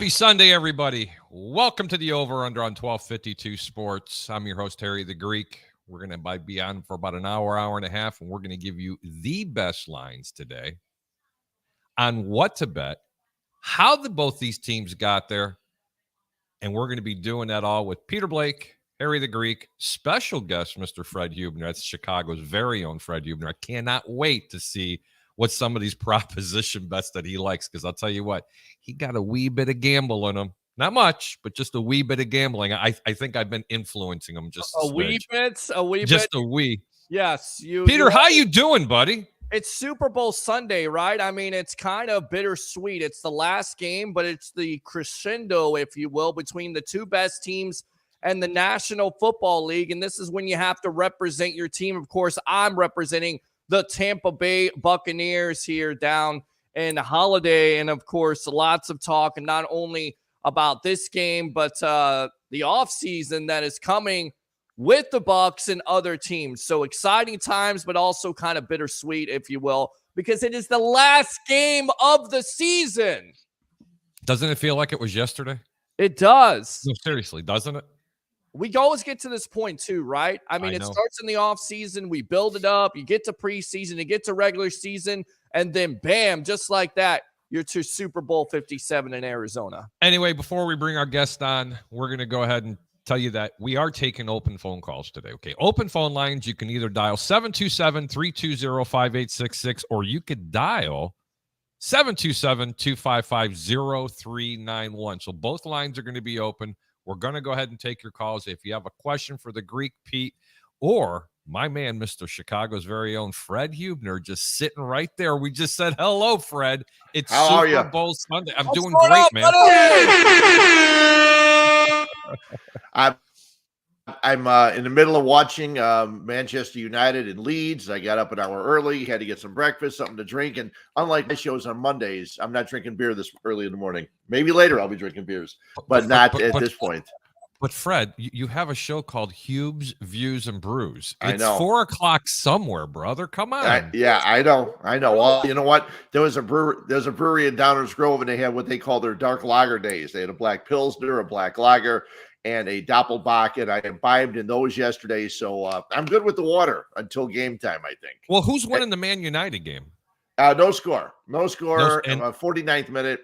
Happy Sunday, everybody. Welcome to the Over-Under on 1252 Sports. I'm your host, Harry the Greek. We're going to be on for about an hour and a half, and we're going to give you the best lines today on what to bet, how both these teams got there, and we're going to be doing that all with Peter Blake, Harry the Greek, special guest, Mr. Fred Huebner. That's Chicago's very own Fred Huebner. I cannot wait to see what some of these proposition bets that he likes, because I'll tell you what, he got a wee bit of gamble in him. Not much, but just a wee bit of gambling. I think I've been influencing him just a wee bit. Just a wee. Yes. Peter, how you doing, buddy? It's Super Bowl Sunday, right? I mean, it's kind of bittersweet. It's the last game, but it's the crescendo, if you will, between the two best teams and the National Football League. And this is when you have to represent your team. Of course, I'm representing the Tampa Bay Buccaneers here down in Holiday. And of course, lots of talk, and not only about this game, but the offseason that is coming with the Bucs and other teams. So exciting times, but also kind of bittersweet, if you will, because it is the last game of the season. Doesn't it feel like it was yesterday? It does. No, seriously, doesn't it? We always get to this point too, right? I mean, it starts in the off season. We build it up. You get to preseason, you get to regular season, and then bam, just like that, you're to Super Bowl 57 in Arizona. Anyway, before we bring our guest on, we're going to go ahead and tell you that we are taking open phone calls today. Okay, open phone lines. You can either dial 727-320-5866, or you could dial 727-255-0391. So both lines are going to be open. We're going to go ahead and take your calls. If you have a question for the Greek, Pete, or my man, Mr. Chicago's very own Fred Huebner, just sitting right there. We just said hello, Fred. It's Super Bowl Sunday. I'm doing great, man. I'm in the middle of watching Manchester United and Leeds. I got up an hour early, had to get some breakfast, something to drink. And unlike my shows on Mondays, I'm not drinking beer this early in the morning. Maybe later I'll be drinking beers, but not at this point. But Fred, you have a show called Hube's Views and Brews. It's I know. 4 o'clock somewhere, brother. Come on. I know. Well, you know what? There's a brewery in Downers Grove, and they had what they call their dark lager days. They had a black Pilsner, a black lager, and a Doppelbock, and I imbibed in those yesterday. So I'm good with the water until game time, I think. Well, who's winning the Man United game? No score. And 49th minute,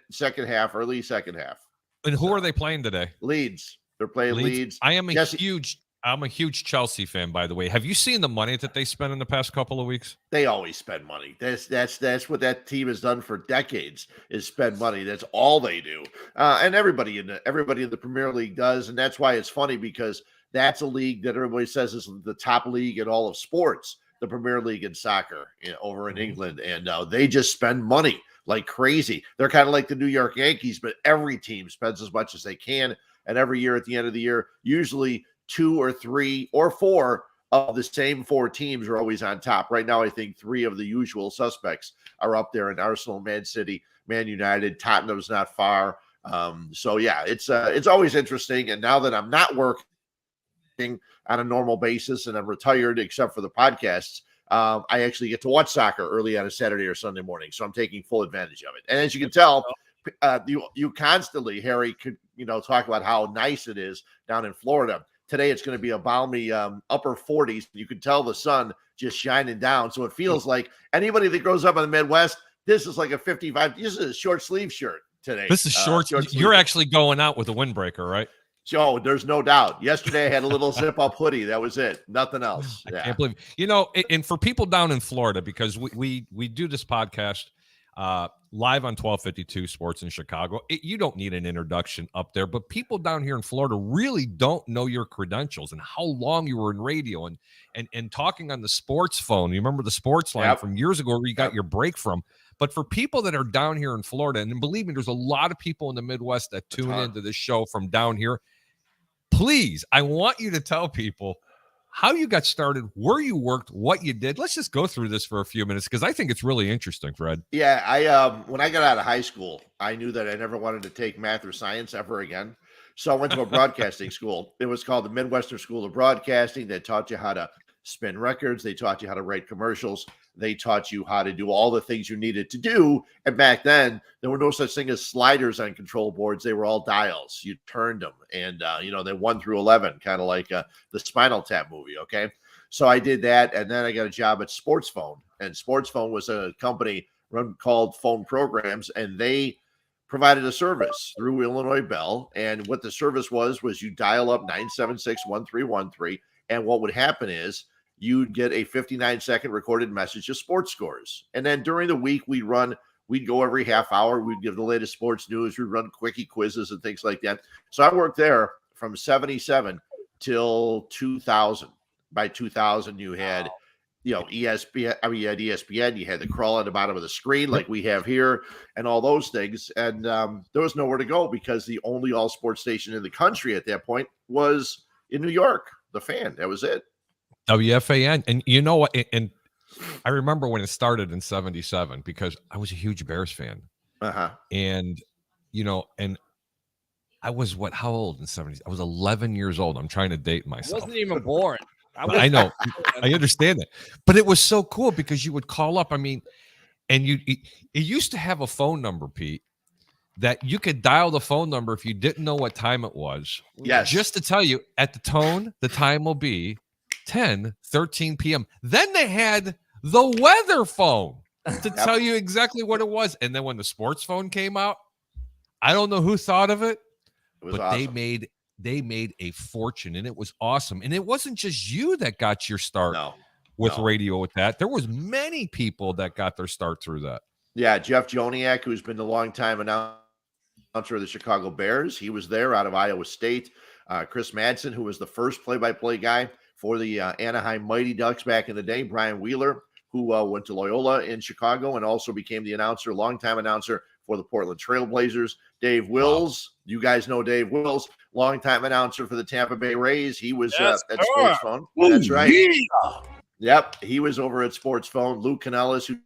early second half. And who are they playing today? Leeds. They're playing Leeds. I am I'm a huge Chelsea fan, by the way. Have you seen the money that they spent in the past couple of weeks? They always spend money. That's what that team has done for decades, is spend money. That's all they do. And everybody in the Premier League does. And that's why it's funny, because that's a league that everybody says is the top league in all of sports, the Premier League in soccer, over in England. And they just spend money like crazy. They're kind of like the New York Yankees, but every team spends as much as they can. And every year at the end of the year, usually 2 or 3 or 4 of the same 4 teams are always on top. Right now, I think 3 of the usual suspects are up there in Arsenal, Man City, Man United. Tottenham's not far. So yeah, it's always interesting. And now that I'm not working on a normal basis and I'm retired, except for the podcasts, I actually get to watch soccer early on a Saturday or Sunday morning. So I'm taking full advantage of it. And as you can tell, you constantly, Harry, could talk about how nice it is down in Florida. Today it's going to be a balmy upper 40s. You can tell the sun just shining down. So it feels like anybody that grows up in the Midwest, this is like a 55. This is a short sleeve shirt today. This is short. You're actually going out with a windbreaker, right? So there's no doubt. Yesterday I had a little zip up hoodie. That was it. Nothing else. I can't believe and for people down in Florida, because we do this podcast live on 1252 Sports in Chicago. You don't need an introduction up there, but people down here in Florida really don't know your credentials and how long you were in radio and talking on the sports phone. You remember the sports line from years ago where you got your break from. But for people that are down here in Florida, and believe me, there's a lot of people in the Midwest that tune into this show from down here. Please, I want you to tell people how you got started, where you worked, what you did. Let's just go through this for a few minutes, because I think it's really interesting, Fred. Yeah, I when I got out of high school, I knew that I never wanted to take math or science ever again. So I went to a broadcasting school. It was called the Midwestern School of Broadcasting. They taught you how to spin records. They taught you how to write commercials. they taught you how to do all the things you needed to do. And back then, there were no such thing as sliders on control boards. They were all dials. You turned them, and they 1 through 11, kind of like the Spinal Tap movie. Okay, so I did that, and then I got a job at Sports Phone, and Sports Phone was a company called Phone Programs, and they provided a service through Illinois Bell. And what the service was you dial up 976-1313, and what would happen is you'd get a 59-second recorded message of sports scores. And then during the week, we'd go every half hour. We'd give the latest sports news. We'd run quickie quizzes and things like that. So I worked there from 77 till 2000. By 2000, you had, ESPN. I mean, you had ESPN. You had the crawl at the bottom of the screen like we have here and all those things. And there was nowhere to go because the only all sports station in the country at that point was in New York, The Fan. That was it. WFAN. And you know what? And I remember when it started in 77 because I was a huge Bears fan. Uh-huh. And, and I was how old in 70s? I was 11 years old. I'm trying to date myself. I wasn't even born. I know. I understand that. But it was so cool because you would call up. I mean, and it used to have a phone number, Pete, that you could dial the phone number if you didn't know what time it was. Yes. Just to tell you at the tone, the time will be 10:13 p.m. Then they had the weather phone to tell you exactly what it was. And then when the sports phone came out, I don't know who thought of it, but awesome. They made a fortune, and it was awesome. And it wasn't just you that got your start with radio with that. There was many people that got their start through that. Yeah, Jeff Joniak, who's been the longtime announcer of the Chicago Bears. He was there out of Iowa State. Chris Madsen, who was the first play-by-play guy for the Anaheim Mighty Ducks back in the day. Brian Wheeler, who went to Loyola in Chicago and also became the longtime announcer for the Portland Trailblazers. Dave Wills, you guys know Dave Wills, longtime announcer for the Tampa Bay Rays. He was at Sports Phone. That's right. Yeah. Yep, he was over at Sports Phone. Lou Canellis, who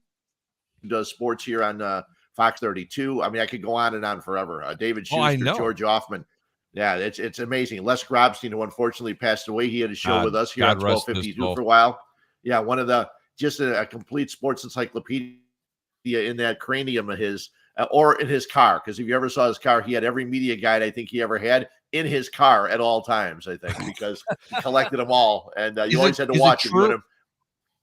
does sports here on Fox 32. I mean, I could go on and on forever. David Schuster, George Hoffman. Yeah, it's amazing. Les Grobstein, who unfortunately passed away, he had a show with us here on 1252 for a while. Yeah, one of just a complete sports encyclopedia in that cranium of his, or in his car. Because if you ever saw his car, he had every media guide I think he ever had in his car at all times, I think, because he collected them all. And you always had to watch him.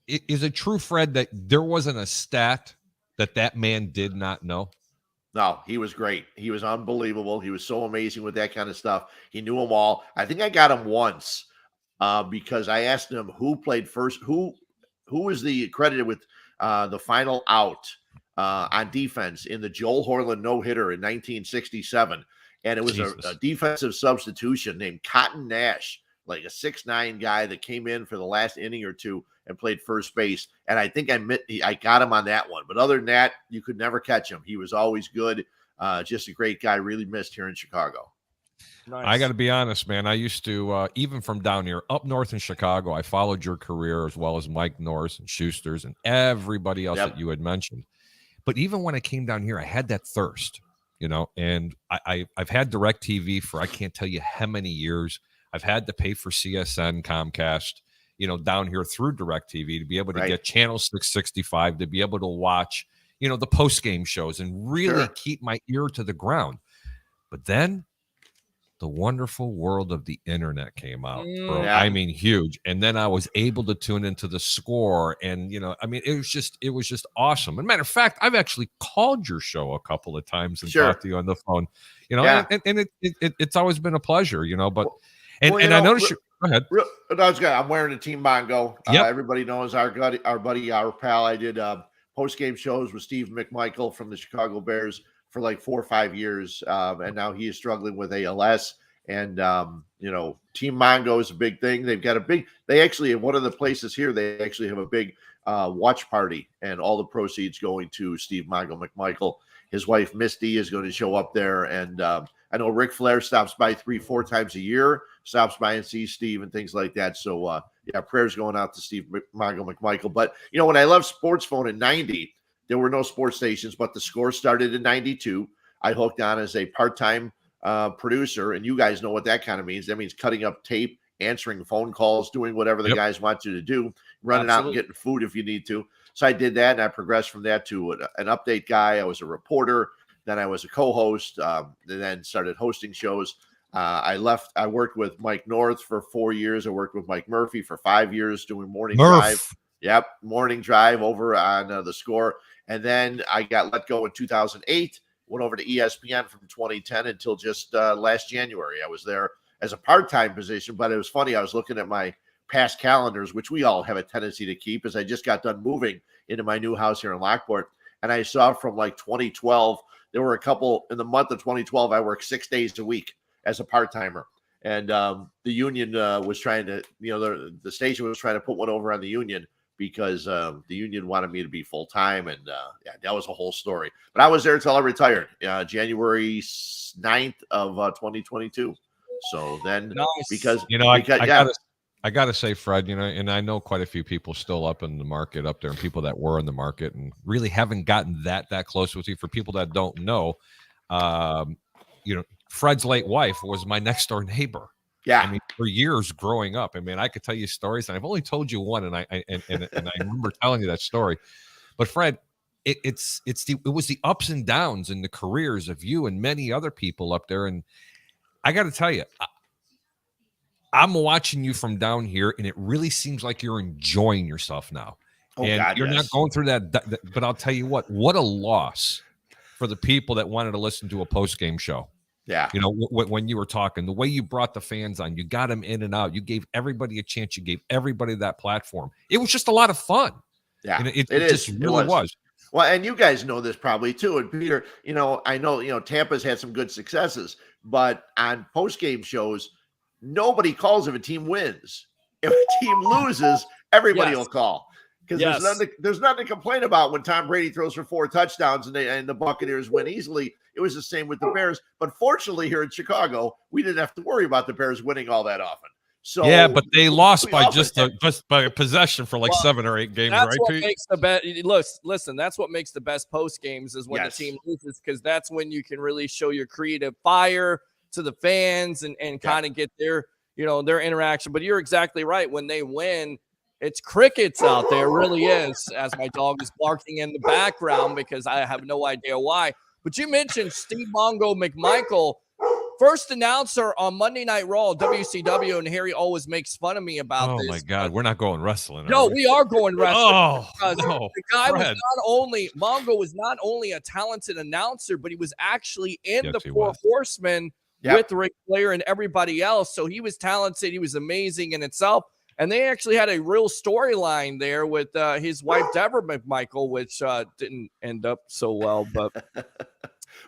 Is it true, Fred, that there wasn't a stat that man did not know? No, he was great. He was unbelievable. He was so amazing with that kind of stuff. He knew them all. I think I got him once because I asked him who played first, who was the credited with the final out on defense in the Joel Horland no-hitter in 1967. And it was a defensive substitution named Cotton Nash, like a 6'9" guy that came in for the last inning or two and played first base. And I think I got him on that one. But other than that, you could never catch him. He was always good. Just a great guy, really missed here in Chicago. Nice. I got to be honest, man. I used to, even from down here, up north in Chicago, I followed your career as well as Mike Norris and Schuster's and everybody else that you had mentioned. But even when I came down here, I had that thirst, and I've had DirecTV for I can't tell you how many years. I've had to pay for CSN, Comcast, down here through DirecTV to be able to get channel 665, to be able to watch, the post-game shows and really keep my ear to the ground. But then the wonderful world of the internet came out, bro. Yeah. I mean, huge. And then I was able to tune into the Score, and it was just awesome. As a matter of fact, I've actually called your show a couple of times and talked to you on the phone. And it's always been a pleasure, But I noticed. Go ahead. I'm wearing a Team Bongo. Everybody knows our buddy, our pal. I did post-game shows with Steve McMichael from the Chicago Bears for like 4 or 5 years, and now he is struggling with ALS. And Team Mongo is a big thing. They've got they actually, one of the places here, they actually have a big watch party, and all the proceeds going to Steve Mongo McMichael. His wife Misty is going to show up there, and I know Ric Flair stops by 3-4 times a year, stops by and sees Steve and things like that. So prayers going out to Steve Mongo McMichael. But when I left Sports Phone in 90, there were no sports stations, but the Score started in 92. I hooked on as a part-time producer, and you guys know what that kind of means. That means cutting up tape, answering phone calls, doing whatever the guys want you to do, running out and getting food if you need to. So I did that, and I progressed from that to an update guy. I was a reporter. Then I was a co-host, and then started hosting shows. I worked with Mike North for 4 years. I worked with Mike Murphy for 5 years doing morning drive. Yep, morning drive over on The Score. And then I got let go in 2008, went over to ESPN from 2010 until just last January. I was there as a part-time position, but it was funny. I was looking at my past calendars, which we all have a tendency to keep, as I just got done moving into my new house here in Lockport. And I saw from like 2012, there were a couple in the month of 2012, I worked 6 days a week as a part-timer. And the union was trying to, the station was trying to put one over on the union because the union wanted me to be full-time. And that was a whole story. But I was there until I retired, January 9th of 2022. So then, nice. because I gotta say, Fred, and I know quite a few people still up in the market up there, and people that were in the market and really haven't gotten that close with you. For people that don't know, Fred's late wife was my next door neighbor. Yeah, I mean, for years growing up. I mean, I could tell you stories, and I've only told you one, and I remember telling you that story. But Fred, it was the ups and downs in the careers of you and many other people up there, and I got to tell you, I'm watching you from down here, and it really seems like you're enjoying yourself now. Oh, and God, you're yes. not going through that. But I'll tell you what a loss for the people that wanted to listen to a post-game show. Yeah. When you were talking, the way you brought the fans on, you got them in and out. You gave everybody a chance. You gave everybody that platform. It was just a lot of fun. Yeah, And it just really was. Well, and you guys know this probably too. And Peter, I know, Tampa's had some good successes, but on post-game shows, nobody calls if a team wins. If a team loses, everybody will call. Because there's nothing to complain about when Tom Brady throws for 4 touchdowns and the Buccaneers win easily. It was the same with the Bears. But fortunately, here in Chicago, we didn't have to worry about the Bears winning all that often. So yeah, but they lost by just by a possession for like 7 or 8 games, that's right? What Pete? makes the best. Listen, that's what makes the best post games is when the team loses, because that's when you can really show your creative fire to the fans and kind of get their interaction. But you're exactly right. When they win, it's crickets out there. It really is, as my dog is barking in the background because I have no idea why. But you mentioned Steve Mongo McMichael, first announcer on Monday Night Raw, WCW, and Harry always makes fun of me about this. Oh, my God. We're not going wrestling. No, we are going wrestling. Oh, no. The guy Fred. Mongo was not only a talented announcer, but he was actually in the Four was. Horsemen with Ric Flair and everybody else. So he was talented. He was amazing in itself. And they actually had a real storyline there with his wife, Deborah McMichael, which didn't end up so well. But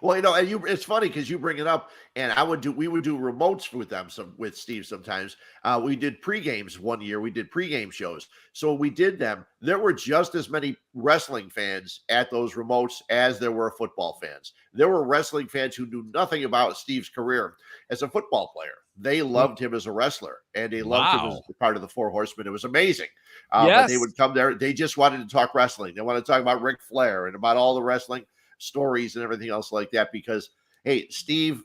well, and it's funny because you bring it up, and we would do remotes with them, with Steve sometimes. We did pre-games one year. We did pre-game shows. So we did them. There were just as many wrestling fans at those remotes as there were football fans. There were wrestling fans who knew nothing about Steve's career as a football player. They loved him as a wrestler, and they loved him as part of the Four Horsemen. It was amazing. But they would come there. They just wanted to talk wrestling. They wanted to talk about Ric Flair and about all the wrestling stories and everything else like that, because hey, Steve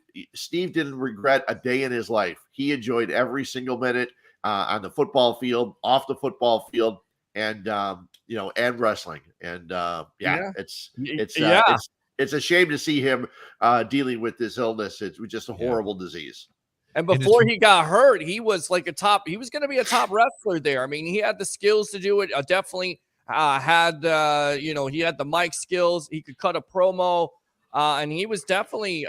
didn't regret a day in his life. He enjoyed every single minute on the football field, off the football field, and and wrestling. And it's a shame to see him dealing with this illness. It's just a horrible disease. And before he got hurt, he was like he was going to be a top wrestler there. I mean, he had the skills to do it. Definitely had he had the mic skills. He could cut a promo, and he was definitely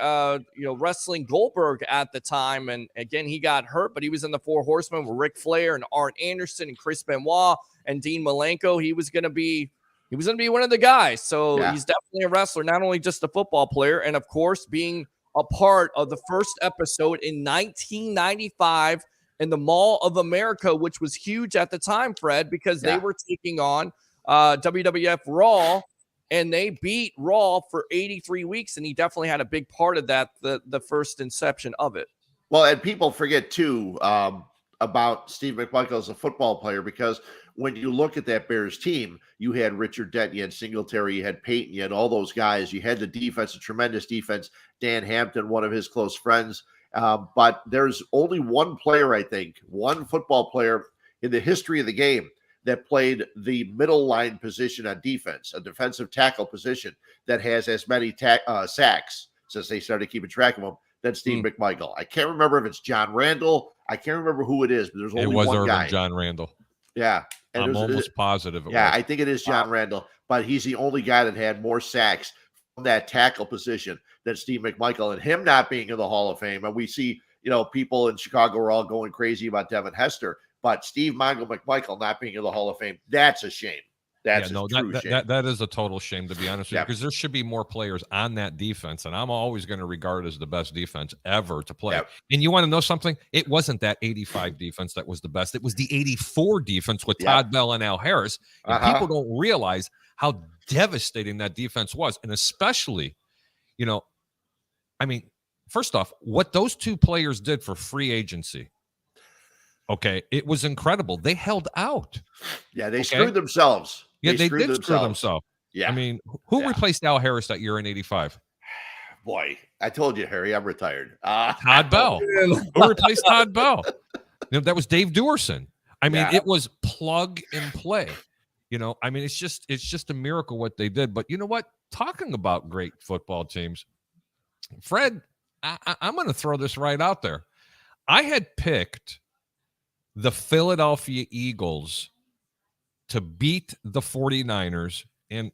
wrestling Goldberg at the time. And again, he got hurt, but he was in the Four Horsemen with Ric Flair and Arn Anderson and Chris Benoit and Dean Malenko. He was going to be one of the guys. So he's definitely a wrestler, not only just a football player, and of course being a part of the first episode in 1995 in the Mall of America, which was huge at the time, Fred, because they were taking on WWF Raw, and they beat Raw for 83 weeks, and he definitely had a big part of that, the first inception of it. Well, and people forget too about Steve McMichael as a football player, because when you look at that Bears team, you had Richard Dent, you had Singletary, you had Peyton, you had all those guys. You had the defense, a tremendous defense. Dan Hampton, one of his close friends. But there's only one player, I think, one football player in the history of the game that played the middle line position on defense, a defensive tackle position that has as many sacks since they started keeping track of them than Steve McMichael. I can't remember if it's John Randall. I can't remember who it is, but there's only one Irvin guy. John Randall. Yeah. And I'm almost positive it was. I think it is John Randall, but he's the only guy that had more sacks from that tackle position than Steve McMichael, and him not being in the Hall of Fame. And we see, people in Chicago are all going crazy about Devin Hester, but Steve Mongo McMichael not being in the Hall of Fame, that's a shame. That's a true shame. That is a total shame, to be honest with you, because there should be more players on that defense, and I'm always going to regard it as the best defense ever to play. And you want to know something? It wasn't that 85 defense that was the best. It was the 84 defense with Todd Bell and Al Harris. And people don't realize how devastating that defense was, and especially, first off, what those two players did for free agency. Okay, it was incredible. They held out. Yeah, they screwed themselves. Yeah, they did screw themselves. Yeah. Who replaced Al Harris that year in 85? Boy, I told you, Harry, I'm retired. Todd Bell. Who replaced Todd Bell? That was Dave Duerson. It was plug and play. It's just a miracle what they did. But you know what? Talking about great football teams, Fred, I'm going to throw this right out there. I had picked the Philadelphia Eagles to beat the 49ers. And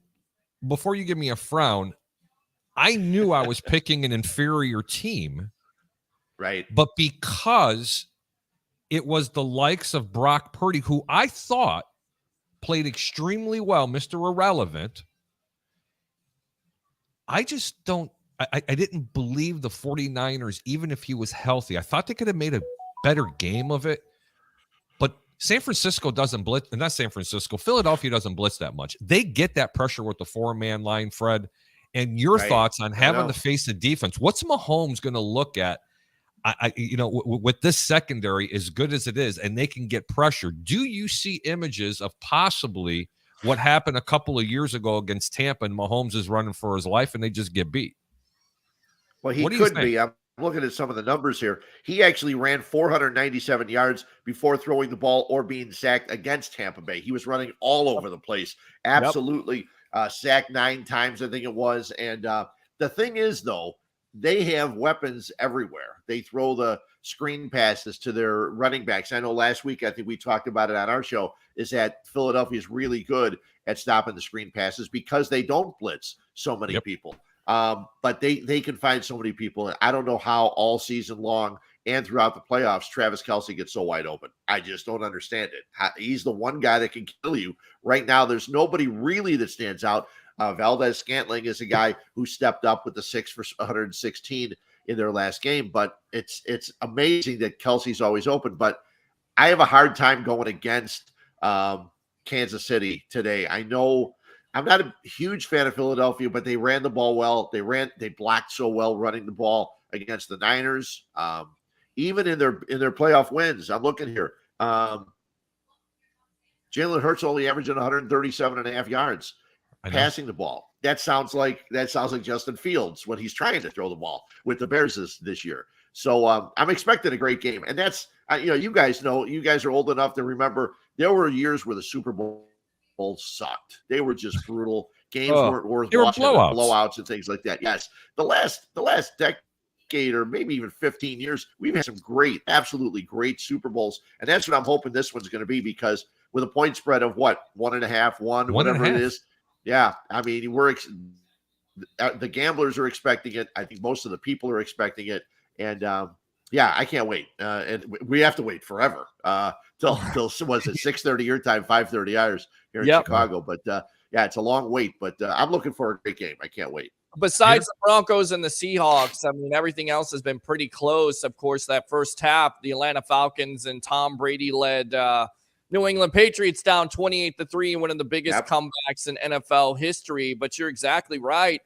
before you give me a frown, I knew I was picking an inferior team. Right. But because it was the likes of Brock Purdy, who I thought played extremely well, Mr. Irrelevant, I just don't – I didn't believe the 49ers, even if he was healthy. I thought they could have made a better game of it. But San Francisco doesn't blitz, and not San Francisco, Philadelphia doesn't blitz that much. They get that pressure with the four-man line, Fred. And your thoughts on having to face the defense. What's Mahomes going to look at? With this secondary as good as it is, and they can get pressure. Do you see images of possibly what happened a couple of years ago against Tampa, and Mahomes is running for his life, and they just get beat? Well, he could be. I'm looking at some of the numbers here. He actually ran 497 yards before throwing the ball or being sacked against Tampa Bay. He was running all over the place. Absolutely. Sacked 9 times, I think it was. And the thing is, though, they have weapons everywhere. They throw the screen passes to their running backs. I know last week, I think we talked about it on our show, is that Philadelphia is really good at stopping the screen passes because they don't blitz so many people. But they can find so many people. And I don't know how all season long and throughout the playoffs, Travis Kelce gets so wide open. I just don't understand it. He's the one guy that can kill you. Right now, there's nobody really that stands out. Valdez-Scantling is a guy who stepped up with the 6 for 116 in their last game. But it's amazing that Kelce's always open. But I have a hard time going against Kansas City today. I know I'm not a huge fan of Philadelphia, but they ran the ball well. They blocked so well running the ball against the Niners. Even in their playoff wins, I'm looking here. Jalen Hurts only averaging 137.5 yards passing the ball. That sounds like Justin Fields when he's trying to throw the ball with the Bears this year. So I'm expecting a great game. And that's you guys are old enough to remember there were years where the Super Bowl sucked. They were just brutal. Games weren't worth watching. Blowouts and things like that. Yes, the last decade or maybe even 15 years, we've had some absolutely great Super Bowls, and that's what I'm hoping this one's going to be, because with a point spread of 1.5, whatever it is. Yeah, I mean, the gamblers are expecting it. I think most of the people are expecting it, and I can't wait. And we have to wait forever till was it 6:30 your time, 5:30 ours here in Chicago. But it's a long wait. But I'm looking for a great game. I can't wait. Besides the Broncos and the Seahawks, I mean, everything else has been pretty close. Of course, that first half, the Atlanta Falcons and Tom Brady led New England Patriots down 28-3, one of the biggest comebacks in NFL history. But you're exactly right.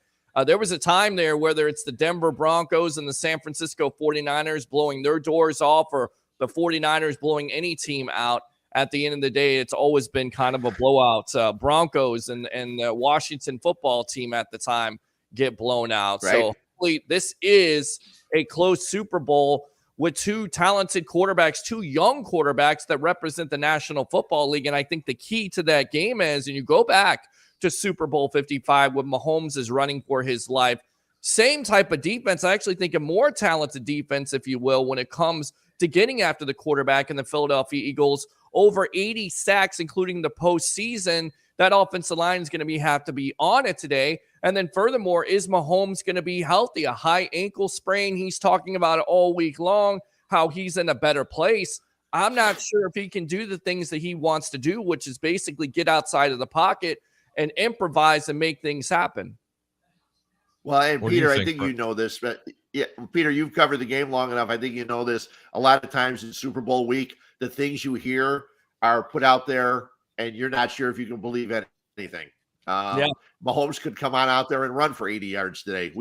There was a time there, whether it's the Denver Broncos and the San Francisco 49ers blowing their doors off, or the 49ers blowing any team out, at the end of the day, it's always been kind of a blowout. Broncos and the Washington football team at the time get blown out. Right. So hopefully this is a close Super Bowl. with two talented quarterbacks, two young quarterbacks that represent the National Football League. And I think the key to that game is, and you go back to Super Bowl 55 when Mahomes is running for his life, same type of defense. I actually think a more talented defense, if you will, when it comes to getting after the quarterback in the Philadelphia Eagles. Over 80 sacks, including the postseason. That offensive line is going to have to be on it today. And then furthermore, is Mahomes going to be healthy? A high ankle sprain. He's talking about it all week long, how he's in a better place. I'm not sure if he can do the things that he wants to do, which is basically get outside of the pocket and improvise and make things happen. Well, and Peter, I think you know this, but yeah, Peter, you've covered the game long enough. I think you know this. A lot of times in Super Bowl week, the things you hear are put out there and you're not sure if you can believe anything. Mahomes could come on out there and run for 80 yards today.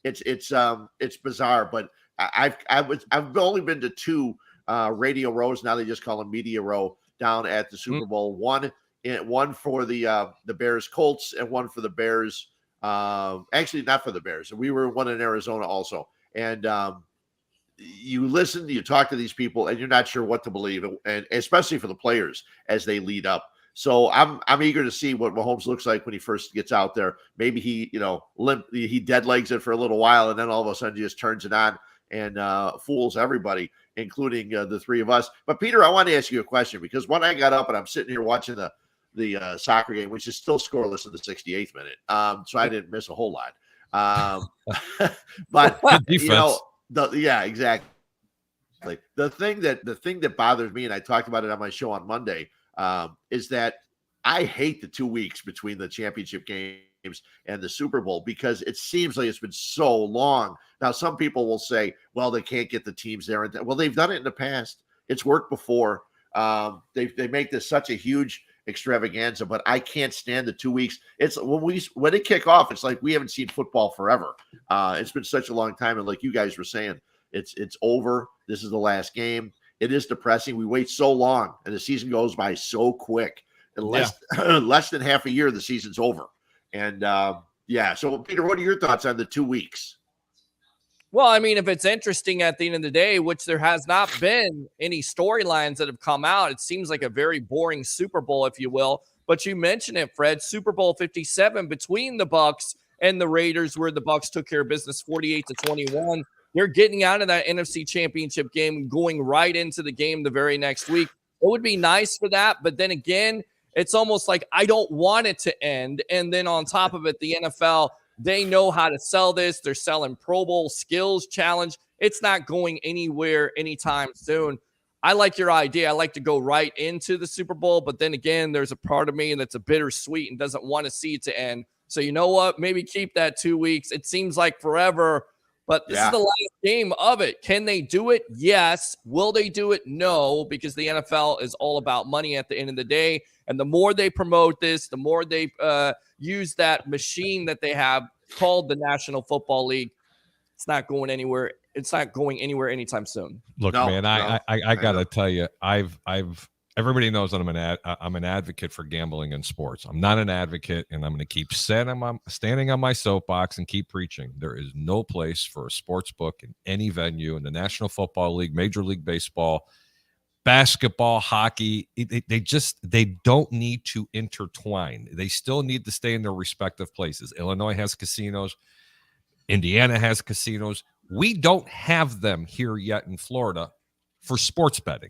It's bizarre, but I've only been to two radio rows. Now they just call them media row down at the Super Bowl. One for the Bears Colts and one for the Bears. Actually not for the Bears. We were one in Arizona also. And you listen, you talk to these people, and you're not sure what to believe, and especially for the players as they lead up. So I'm eager to see what Mahomes looks like when he first gets out there. Maybe he dead legs it for a little while, and then all of a sudden he just turns it on and fools everybody, including the three of us. But Peter, I want to ask you a question, because when I got up and I'm sitting here watching the soccer game, which is still scoreless in the 68th minute, so I didn't miss a whole lot. But yeah, exactly. The thing that bothers me, and I talked about it on my show on Monday, is that I hate the 2 weeks between the championship games and the Super Bowl, because it seems like it's been so long. Now, some people will say, well, they can't get the teams there. Well, they've done it in the past. It's worked before. They make this such a huge extravaganza, but I can't stand the 2 weeks. It's when it kick off, it's like we haven't seen football forever. It's been such a long time, and like you guys were saying, it's over. This is the last game. It is depressing. We wait so long, and the season goes by so quick. In less than half a year, the season's over. And so Peter, what are your thoughts on the 2 weeks? Well, I mean, if it's interesting at the end of the day, which there has not been any storylines that have come out, it seems like a very boring Super Bowl, if you will. But you mentioned it, Fred, Super Bowl 57 between the Bucs and the Raiders, where the Bucs took care of business 48-21. They're getting out of that NFC Championship game, going right into the game the very next week. It would be nice for that, but then again, it's almost like I don't want it to end. And then on top of it, the NFL, they know how to sell this. They're selling Pro Bowl skills challenge. It's not going anywhere anytime soon. I like your idea. I like to go right into the Super Bowl, but then again, there's a part of me that's a bittersweet and doesn't want to see it to end. So you know what? Maybe keep that 2 weeks. It seems like forever, but this is the last game of it. Can they do it? Yes. Will they do it? No, because the NFL is all about money at the end of the day. And the more they promote this, the more they use that machine that they have called the National Football League. It's not going anywhere. It's not going anywhere anytime soon. Look, man, I gotta tell you, everybody knows that I'm an advocate for gambling in sports. I'm not an advocate, and I'm going to keep standing on my soapbox and keep preaching. There is no place for a sports book in any venue in the National Football League, Major League Baseball, basketball, hockey. They don't need to intertwine. They still need to stay in their respective places. Illinois has casinos. Indiana has casinos. We don't have them here yet in Florida for sports betting.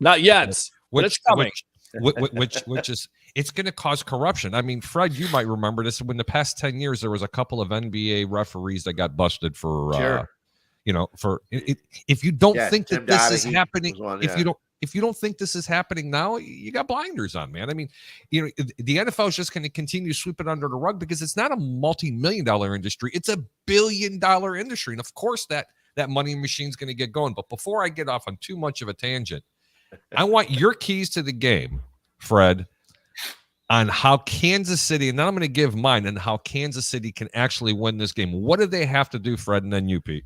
Not yet. But it's coming. Which is, it's going to cause corruption. I mean, Fred, you might remember this. In the past 10 years, there was a couple of NBA referees that got busted for, if you don't think that this is happening, if you don't think this is happening now, you got blinders on, man. I mean, the NFL is just going to continue to sweep it under the rug because it's not a multi-million-dollar industry. It's $1 billion industry. And of course that money machine is going to get going. But before I get off on too much of a tangent, I want your keys to the game, Fred, on how Kansas City, and then I'm going to give mine, and how Kansas City can actually win this game. What do they have to do, Fred, and then you, Pete?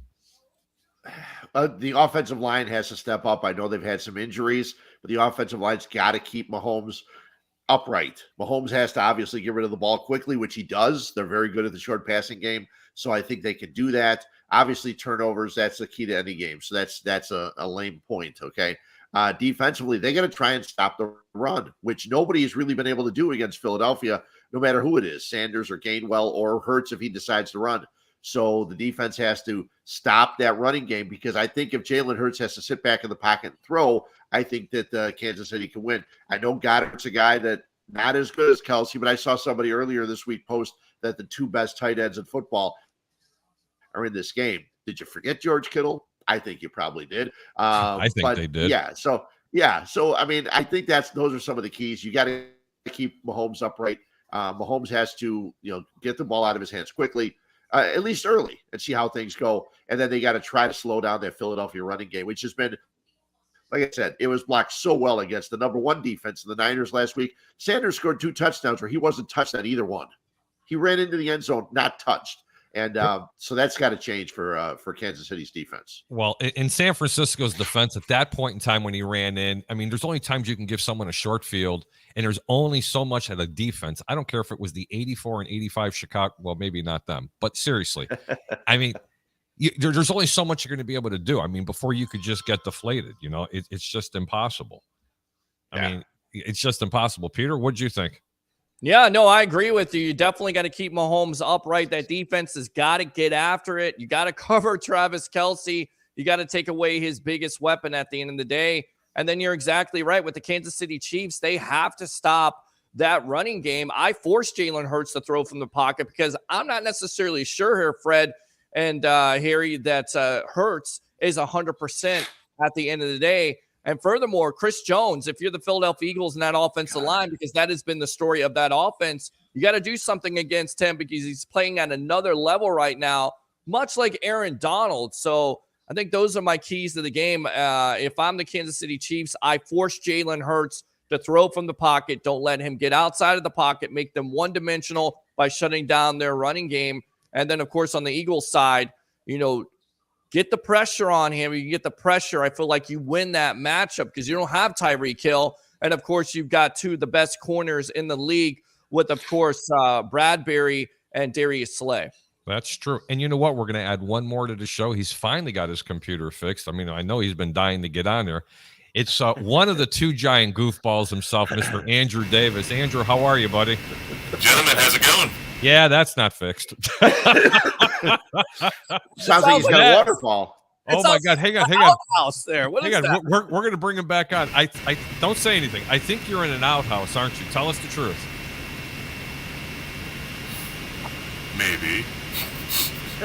The offensive line has to step up. I know they've had some injuries, but the offensive line's got to keep Mahomes upright. Mahomes has to obviously get rid of the ball quickly, which he does. They're very good at the short passing game. So I think they can do that. Obviously, turnovers, that's the key to any game. So that's a lame point, okay? Defensively, they got to try and stop the run, which nobody has really been able to do against Philadelphia, no matter who it is, Sanders or Gainwell or Hurts if he decides to run. So the defense has to stop that running game, because I think if Jalen Hurts has to sit back in the pocket and throw, I think that Kansas City can win. I know Goddard's a guy that not as good as Kelsey, but I saw somebody earlier this week post that the two best tight ends in football are in this game. Did you forget George Kittle? I think you probably did. I think they did. Yeah. So I mean, I think those are some of the keys. You got to keep Mahomes upright. Mahomes has to, get the ball out of his hands quickly, at least early, and see how things go. And then they got to try to slow down that Philadelphia running game, which has been, like I said, it was blocked so well against the number one defense in the Niners last week. Sanders scored 2 touchdowns where he wasn't touched on either one. He ran into the end zone, not touched. And so that's got to change for Kansas City's defense. Well, in San Francisco's defense, at that point in time when he ran in, I mean, there's only times you can give someone a short field, and there's only so much at a defense. I don't care if it was the 84 and 85 Chicago. Well, maybe not them, but seriously, I mean, there's only so much you're going to be able to do. I mean, before you could just get deflated, it's just impossible. I mean, it's just impossible. Peter, what'd you think? Yeah, no, I agree with you. You definitely got to keep Mahomes upright. That defense has got to get after it. You got to cover Travis Kelsey. You got to take away his biggest weapon at the end of the day. And then you're exactly right with the Kansas City Chiefs. They have to stop that running game. I forced Jalen Hurts to throw from the pocket because I'm not necessarily sure here, Fred and Harry, that Hurts is 100% at the end of the day. And furthermore, Chris Jones, if you're the Philadelphia Eagles in that offensive line, because that has been the story of that offense, you got to do something against him because he's playing at another level right now, much like Aaron Donald. So I think those are my keys to the game. If I'm the Kansas City Chiefs, I force Jalen Hurts to throw from the pocket. Don't let him get outside of the pocket. Make them one-dimensional by shutting down their running game. And then, of course, on the Eagles side, get the pressure on him. You get the pressure. I feel like you win that matchup because you don't have Tyreek Hill. And, of course, you've got two of the best corners in the league with, of course, Bradbury and Darius Slay. That's true. And you know what? We're going to add one more to the show. He's finally got his computer fixed. I mean, I know he's been dying to get on there. It's one of the two giant goofballs himself, Mr. Andrew Davis. Andrew, how are you, buddy? Gentlemen, how's it going? Yeah, that's not fixed. Sounds like he's got a waterfall. Oh my God! Hang on. House there. What hang is on. that? We're going to bring him back on. I don't say anything. I think you're in an outhouse, aren't you? Tell us the truth. Maybe.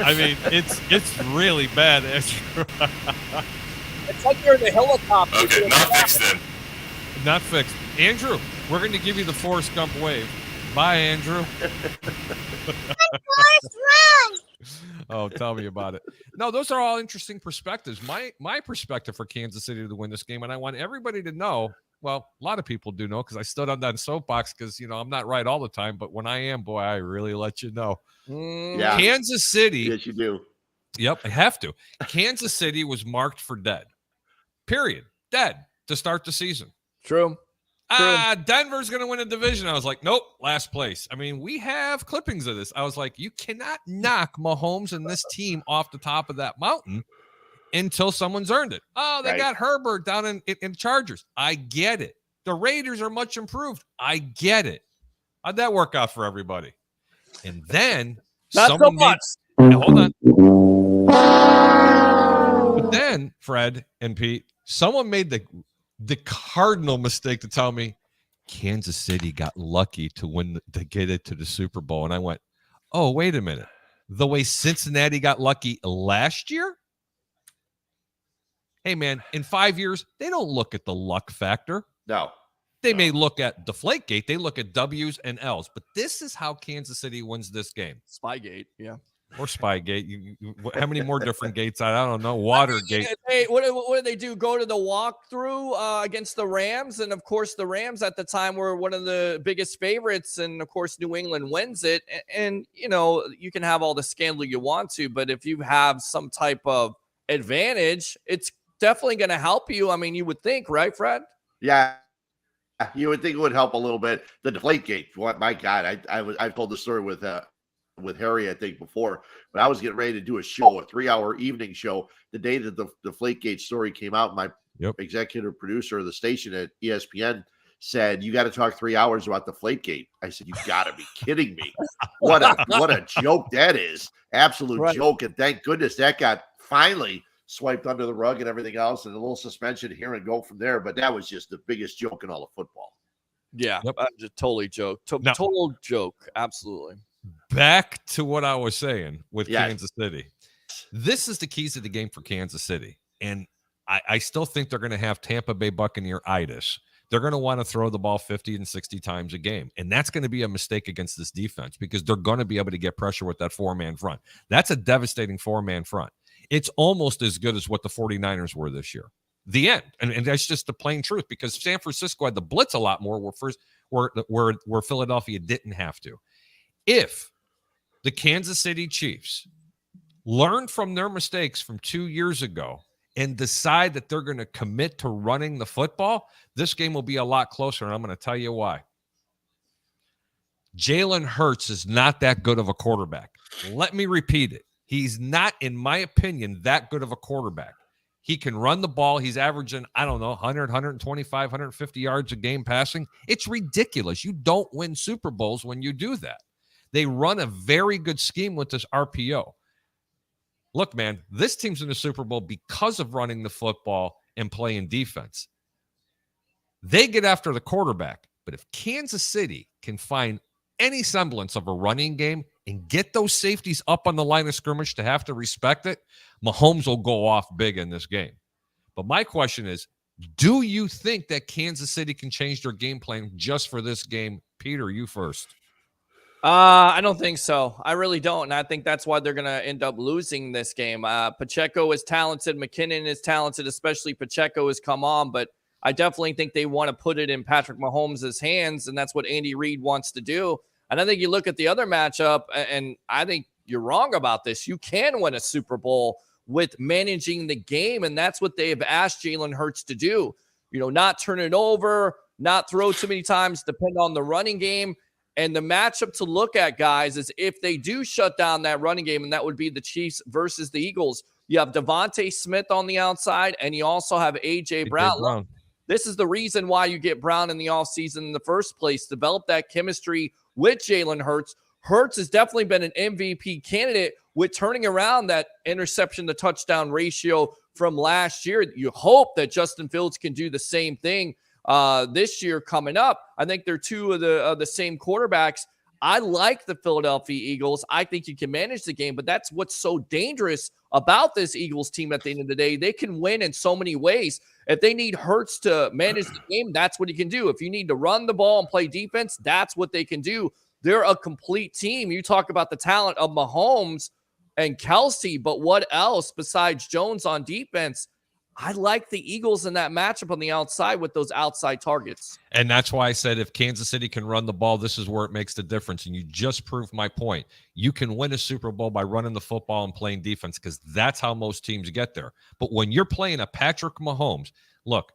I mean, it's really bad, Andrew. It's like you're in a helicopter. Okay, not fixed then. Not fixed. Andrew, we're going to give you the Forrest Gump wave. Bye, Andrew. Oh, tell me about it. No, those are all interesting perspectives. My perspective for Kansas City to win this game, and I want everybody to know, well, a lot of people do know because I stood on that soapbox because, I'm not right all the time, but when I am, boy, I really let you know. Yeah. Kansas City. Yes, you do. Yep, I have to. Kansas City was marked for dead. Period. Dead to start the season. True. Denver's going to win a division. I was like, nope, last place. I mean, we have clippings of this. I was like, you cannot knock Mahomes and this team off the top of that mountain until someone's earned it. Oh, they got Herbert down in Chargers. I get it. The Raiders are much improved. I get it. How'd that work out for everybody? And then Not so much. Hold on. But then, Fred and Pete, someone made the cardinal mistake to tell me Kansas City got lucky to get it to the Super Bowl. And I went, oh, wait a minute. The way Cincinnati got lucky last year? Hey, man, in 5 years, they don't look at the luck factor. No. They may look at Deflategate. They look at W's and L's. But this is how Kansas City wins this game. Spygate, yeah. Or Spygate. How many more different gates? I don't know. Watergate. What did they do? Go to the walkthrough against the Rams. And, of course, the Rams at the time were one of the biggest favorites. And, of course, New England wins it. And you can have all the scandal you want to. But if you have some type of advantage, it's definitely going to help you. I mean, you would think, right, Fred? Yeah. You would think it would help a little bit. The Deflategate, what, my God, I've told the story with Harry, I think, before, but I was getting ready to do a 3-hour evening show the day that the Deflategate story came out. My executive producer of the station at ESPN said, "You got to talk 3 hours about the Deflategate." I said, "You got to be kidding me! What a joke that is! Absolute joke!" And thank goodness that got finally swiped under the rug and everything else, and a little suspension here and go from there. But that was just the biggest joke in all of football. Yeah, just totally joke. Total joke. Absolutely. Back to what I was saying with Kansas City. This is the keys to the game for Kansas City. And I still think they're going to have Tampa Bay Buccaneer-itis. They're going to want to throw the ball 50 and 60 times a game. And that's going to be a mistake against this defense because they're going to be able to get pressure with that four-man front. That's a devastating four-man front. It's almost as good as what the 49ers were this year. The end. And that's just the plain truth because San Francisco had the blitz a lot more where Philadelphia didn't have to. If the Kansas City Chiefs learn from their mistakes from 2 years ago and decide that they're going to commit to running the football, this game will be a lot closer, and I'm going to tell you why. Jalen Hurts is not that good of a quarterback. Let me repeat it. He's not, in my opinion, that good of a quarterback. He can run the ball. He's averaging, 100, 125, 150 yards a game passing. It's ridiculous. You don't win Super Bowls when you do that. They run a very good scheme with this RPO. Look, man, this team's in the Super Bowl because of running the football and playing defense. They get after the quarterback. But if Kansas City can find any semblance of a running game and get those safeties up on the line of scrimmage to have to respect it, Mahomes will go off big in this game. But my question is, do you think that Kansas City can change their game plan just for this game? Peter, you first. I don't think so. I really don't. And I think that's why they're going to end up losing this game. Pacheco is talented. McKinnon is talented, especially Pacheco has come on. But I definitely think they want to put it in Patrick Mahomes' hands, and that's what Andy Reid wants to do. And I think you look at the other matchup, and I think you're wrong about this. You can win a Super Bowl with managing the game, and that's what they have asked Jalen Hurts to do. Not turn it over, not throw too many times, depend on the running game. And the matchup to look at, guys, is if they do shut down that running game, and that would be the Chiefs versus the Eagles. You have Devontae Smith on the outside, and you also have A.J. Brown. This is the reason why you get Brown in the offseason in the first place, develop that chemistry with Jalen Hurts. Hurts has definitely been an MVP candidate with turning around that interception to touchdown ratio from last year. You hope that Justin Fields can do the same thing this year coming up. I think they're two of the same quarterbacks. I like the Philadelphia Eagles. I think you can manage the game, but that's what's so dangerous about this Eagles team at the end of the day. They can win in so many ways. If they need Hurts to manage the game, that's what he can do. If you need to run the ball and play defense, that's what they can do. They're a complete team. You talk about the talent of Mahomes and Kelsey, but what else besides Jones on defense? I like the Eagles in that matchup on the outside with those outside targets. And that's why I said if Kansas City can run the ball, this is where it makes the difference. And you just proved my point. You can win a Super Bowl by running the football and playing defense because that's how most teams get there. But when you're playing a Patrick Mahomes, look,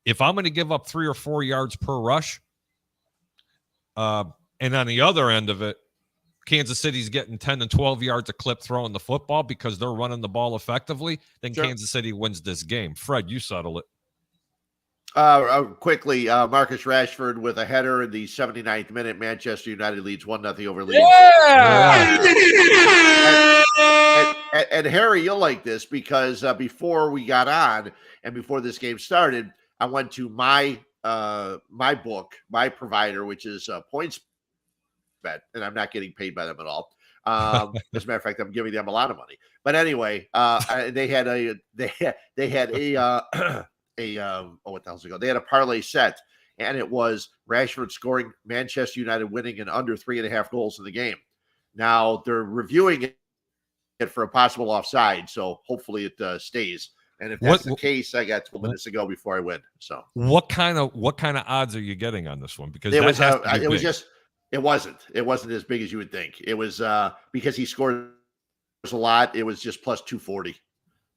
if I'm going to give up 3 or 4 yards per rush, and on the other end of it, Kansas City's getting 10 and 12 yards a clip throwing the football because they're running the ball effectively, then sure, Kansas City wins this game. Fred, you settle it. Quickly, Marcus Rashford with a header in the 79th minute. Manchester United leads 1-0 over Leeds. Yeah! And Harry, you'll like this because before we got on and before this game started, I went to my book, my provider, which is Points Bet, and I'm not getting paid by them at all. As a matter of fact, I'm giving them a lot of money. But anyway, they had a what the hell's it called? They had a parlay set, and it was Rashford scoring, Manchester United winning, and under 3.5 goals in the game. Now they're reviewing it for a possible offside, so hopefully it stays. And if that's the case, I got 12 minutes to go before I win. So what kind of odds are you getting on this one? Because it wasn't as big as you would think. It was because he scores a lot. It was just plus 240.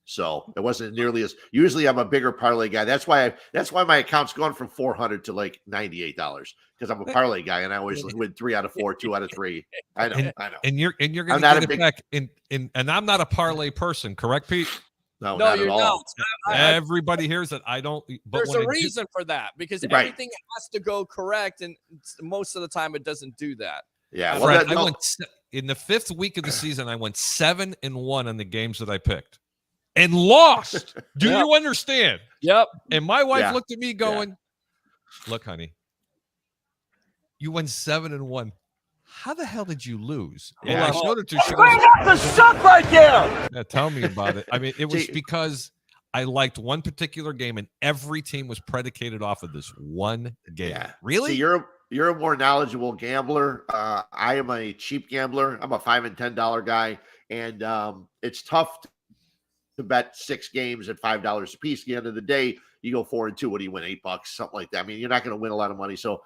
So it wasn't nearly as. Usually, I'm a bigger parlay guy. That's why my account's gone from $400 to like $98 because I'm a parlay guy and I always win 3 out of 4, 2 out of 3. I know. And you're going to not get a it big- back in. And I'm not a parlay person, correct, Pete? No, No, not you're at all. not. Everybody hears that. I don't. But There's when a I do- reason for that because Right. everything has to go correct, and most of the time it doesn't do that. Yeah, Fred, well, I went in the 5th week of the season. I went 7-1 on the games that I picked, and lost. Do Yep. you understand? Yep. And my wife Yeah. looked at me going, "Look, honey, you went 7-1. How the hell did you lose?" And Yeah. I showed it to her. She Bring goes, up the stuff right there. "Yeah, tell me about it." I mean, it was See- because I liked one particular game, and every team was predicated off of this one game. Yeah. Really? See, you're a more knowledgeable gambler. I am a cheap gambler. I'm a $5 and $10 guy, and it's tough to bet 6 games at $5 a piece. At the end of the day, you go 4-2. What do you win? $8, something like that. I mean, you're not going to win a lot of money. So,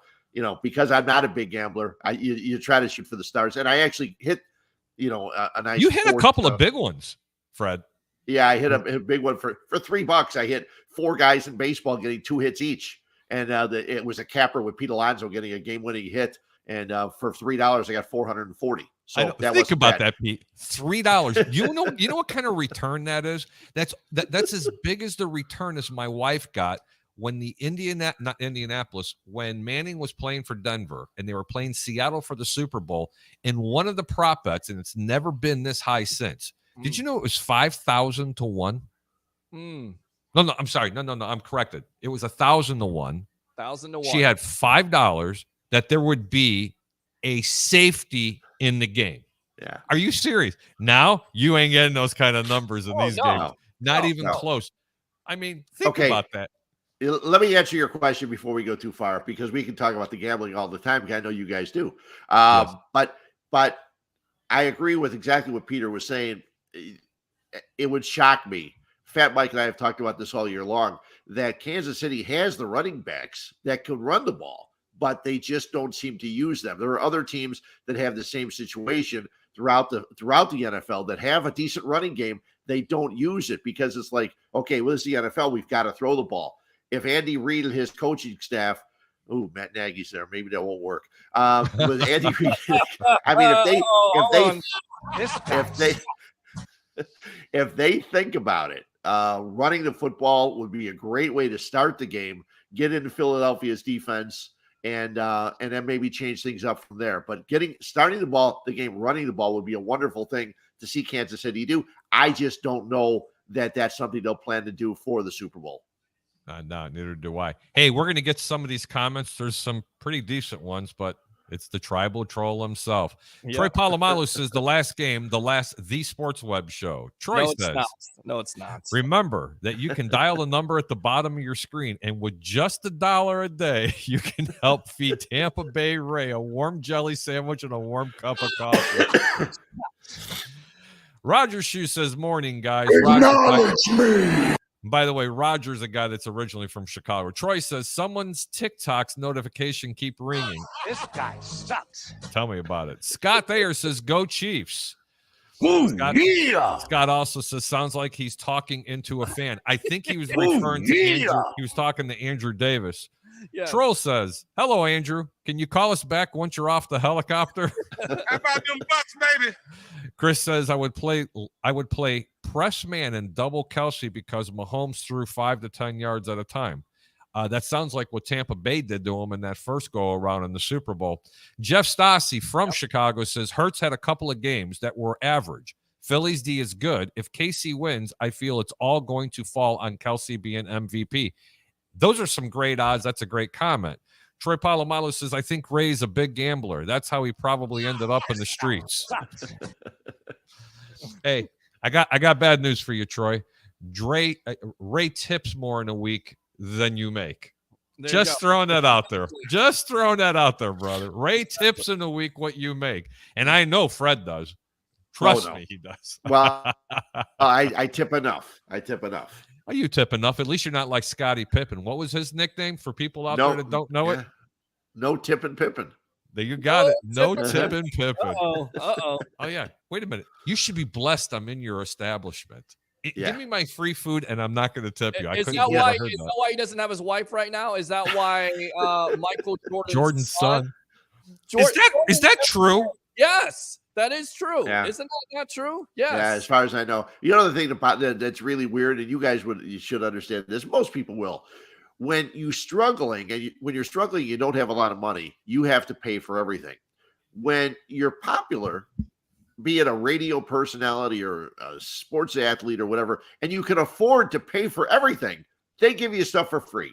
because I'm not a big gambler, you try to shoot for the stars, and I actually hit, a nice. You hit a couple of big ones, Fred. Yeah, I hit a big one for $3. I hit 4 guys in baseball getting 2 hits each. And it was a capper with Pete Alonso getting a game-winning hit. And for $3, I got 440. So that think wasn't about bad. that, Pete. $3. You know what kind of return that is? That's as big as the return as my wife got when not Indianapolis, when Manning was playing for Denver and they were playing Seattle for the Super Bowl. And one of the prop bets, and it's never been this high since. Did you know it was 5,000 to 1? Mm. No, I'm sorry. No, I'm corrected. It was 1,000 to 1. 1,000 to 1. She had $5 that there would be a safety in the game. Yeah. Are you serious? Now you ain't getting those kind of numbers in these games. Not even close. I mean, think about that. Let me answer your question before we go too far, because we can talk about the gambling all the time. I know you guys do. Yes. But I agree with exactly what Peter was saying. It would shock me. Fat Mike and I have talked about this all year long, that Kansas City has the running backs that could run the ball, but they just don't seem to use them. There are other teams that have the same situation throughout the NFL that have a decent running game. They don't use it because it's like, okay, well, this is the NFL. We've got to throw the ball. If Andy Reid and his coaching staff, Matt Nagy's there, maybe that won't work. With Andy Reid, I mean, if they think about it, running the football would be a great way to start the game, get into Philadelphia's defense, and then maybe change things up from there. But starting the game, running the ball would be a wonderful thing to see Kansas City do. I just don't know that that's something they'll plan to do for the Super Bowl. No, neither do I. Hey, we're going to get some of these comments. There's some pretty decent ones, but it's the tribal troll himself. Yep. Troy Polamalu says the Sports Web show. Troy says, No, it's not. Remember that you can dial the number at the bottom of your screen, and with just $1 a day, you can help feed Tampa Bay Ray a warm jelly sandwich and a warm cup of coffee. Roger Shoe says, morning, guys. Acknowledge me. By the way, Roger's a guy that's originally from Chicago. Troy says, someone's TikTok's notification keep ringing. This guy sucks. Tell me about it. Scott Thayer says, go Chiefs. Scott also says, sounds like he's talking into a fan. I think he was referring to Andrew. He was talking to Andrew Davis. Yeah. Troll says, hello, Andrew. Can you call us back once you're off the helicopter? How about them Bucks, baby? Chris says, I would play press man and double Kelsey because Mahomes threw 5 to 10 yards at a time. That sounds like what Tampa Bay did to him in that first go-around in the Super Bowl. Jeff Stassi from Chicago says, Hurts had a couple of games that were average. Philly's D is good. If KC wins, I feel it's all going to fall on Kelsey being MVP. Those are some great odds. That's a great comment. Troy Polamalu says, I think Ray's a big gambler. That's how he probably ended up in the streets. Hey, I got bad news for you, Troy. Ray tips more in a week than you make. Just throwing that out there. Just throwing that out there, brother. Ray tips in a week what you make. And I know Fred does. Trust me, he does. Well, I tip enough. Oh, you tip enough. At least you're not like Scottie Pippen. What was his nickname for people out there that don't know it? No tipping Pippen. There you got it. No tipping Pippen. Uh-oh. Oh, yeah. Wait a minute. You should be blessed I'm in your establishment. Yeah. Give me my free food, and I'm not going to tip you. I Is couldn't that believe why? I heard Is that. that why he doesn't have his wife right now? Is that why Michael Jordan's son. Is Jordan, that true? yes, that is true. Yeah. Isn't that true? Yeah, as Yes. far as I know. You know the thing about that's really weird, and you should understand this. Most people will. When you're struggling, when you're struggling, you don't have a lot of money. You have to pay for everything. When you're popular, be it a radio personality or a sports athlete or whatever, and you can afford to pay for everything, they give you stuff for free.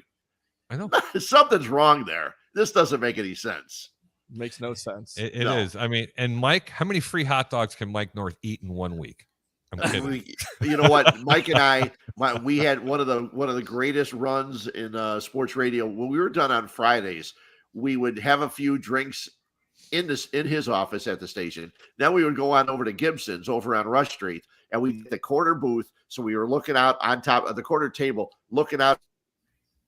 I know. Something's wrong there. This doesn't make any sense. Makes no sense. It No. is. I mean, and Mike, how many free hot dogs can Mike North eat in 1 week? I'm kidding. You know what, Mike and I, we had one of the greatest runs in sports radio. When we were done on Fridays, we would have a few drinks in his office at the station. Then we would go on over to Gibson's over on Rush Street, and we get the corner booth. So we were looking out on top of the corner table, looking out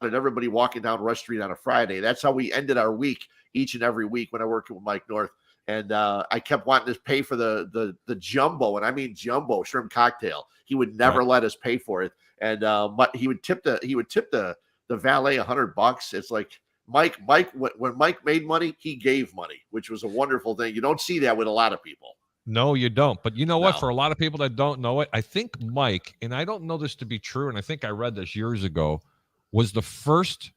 at everybody walking down Rush Street on a Friday. That's how we ended our week each and every week when I worked with Mike North. And I kept wanting to pay for the jumbo, and I mean jumbo shrimp cocktail. He would never let us pay for it, and but he would tip the valet $100. It's like Mike when Mike made money, he gave money, which was a wonderful thing. You don't see that with a lot of people. No, you don't. But you know what? No. For a lot of people that don't know it, I think Mike, and I don't know this to be true, and I think I read this years ago, was the first.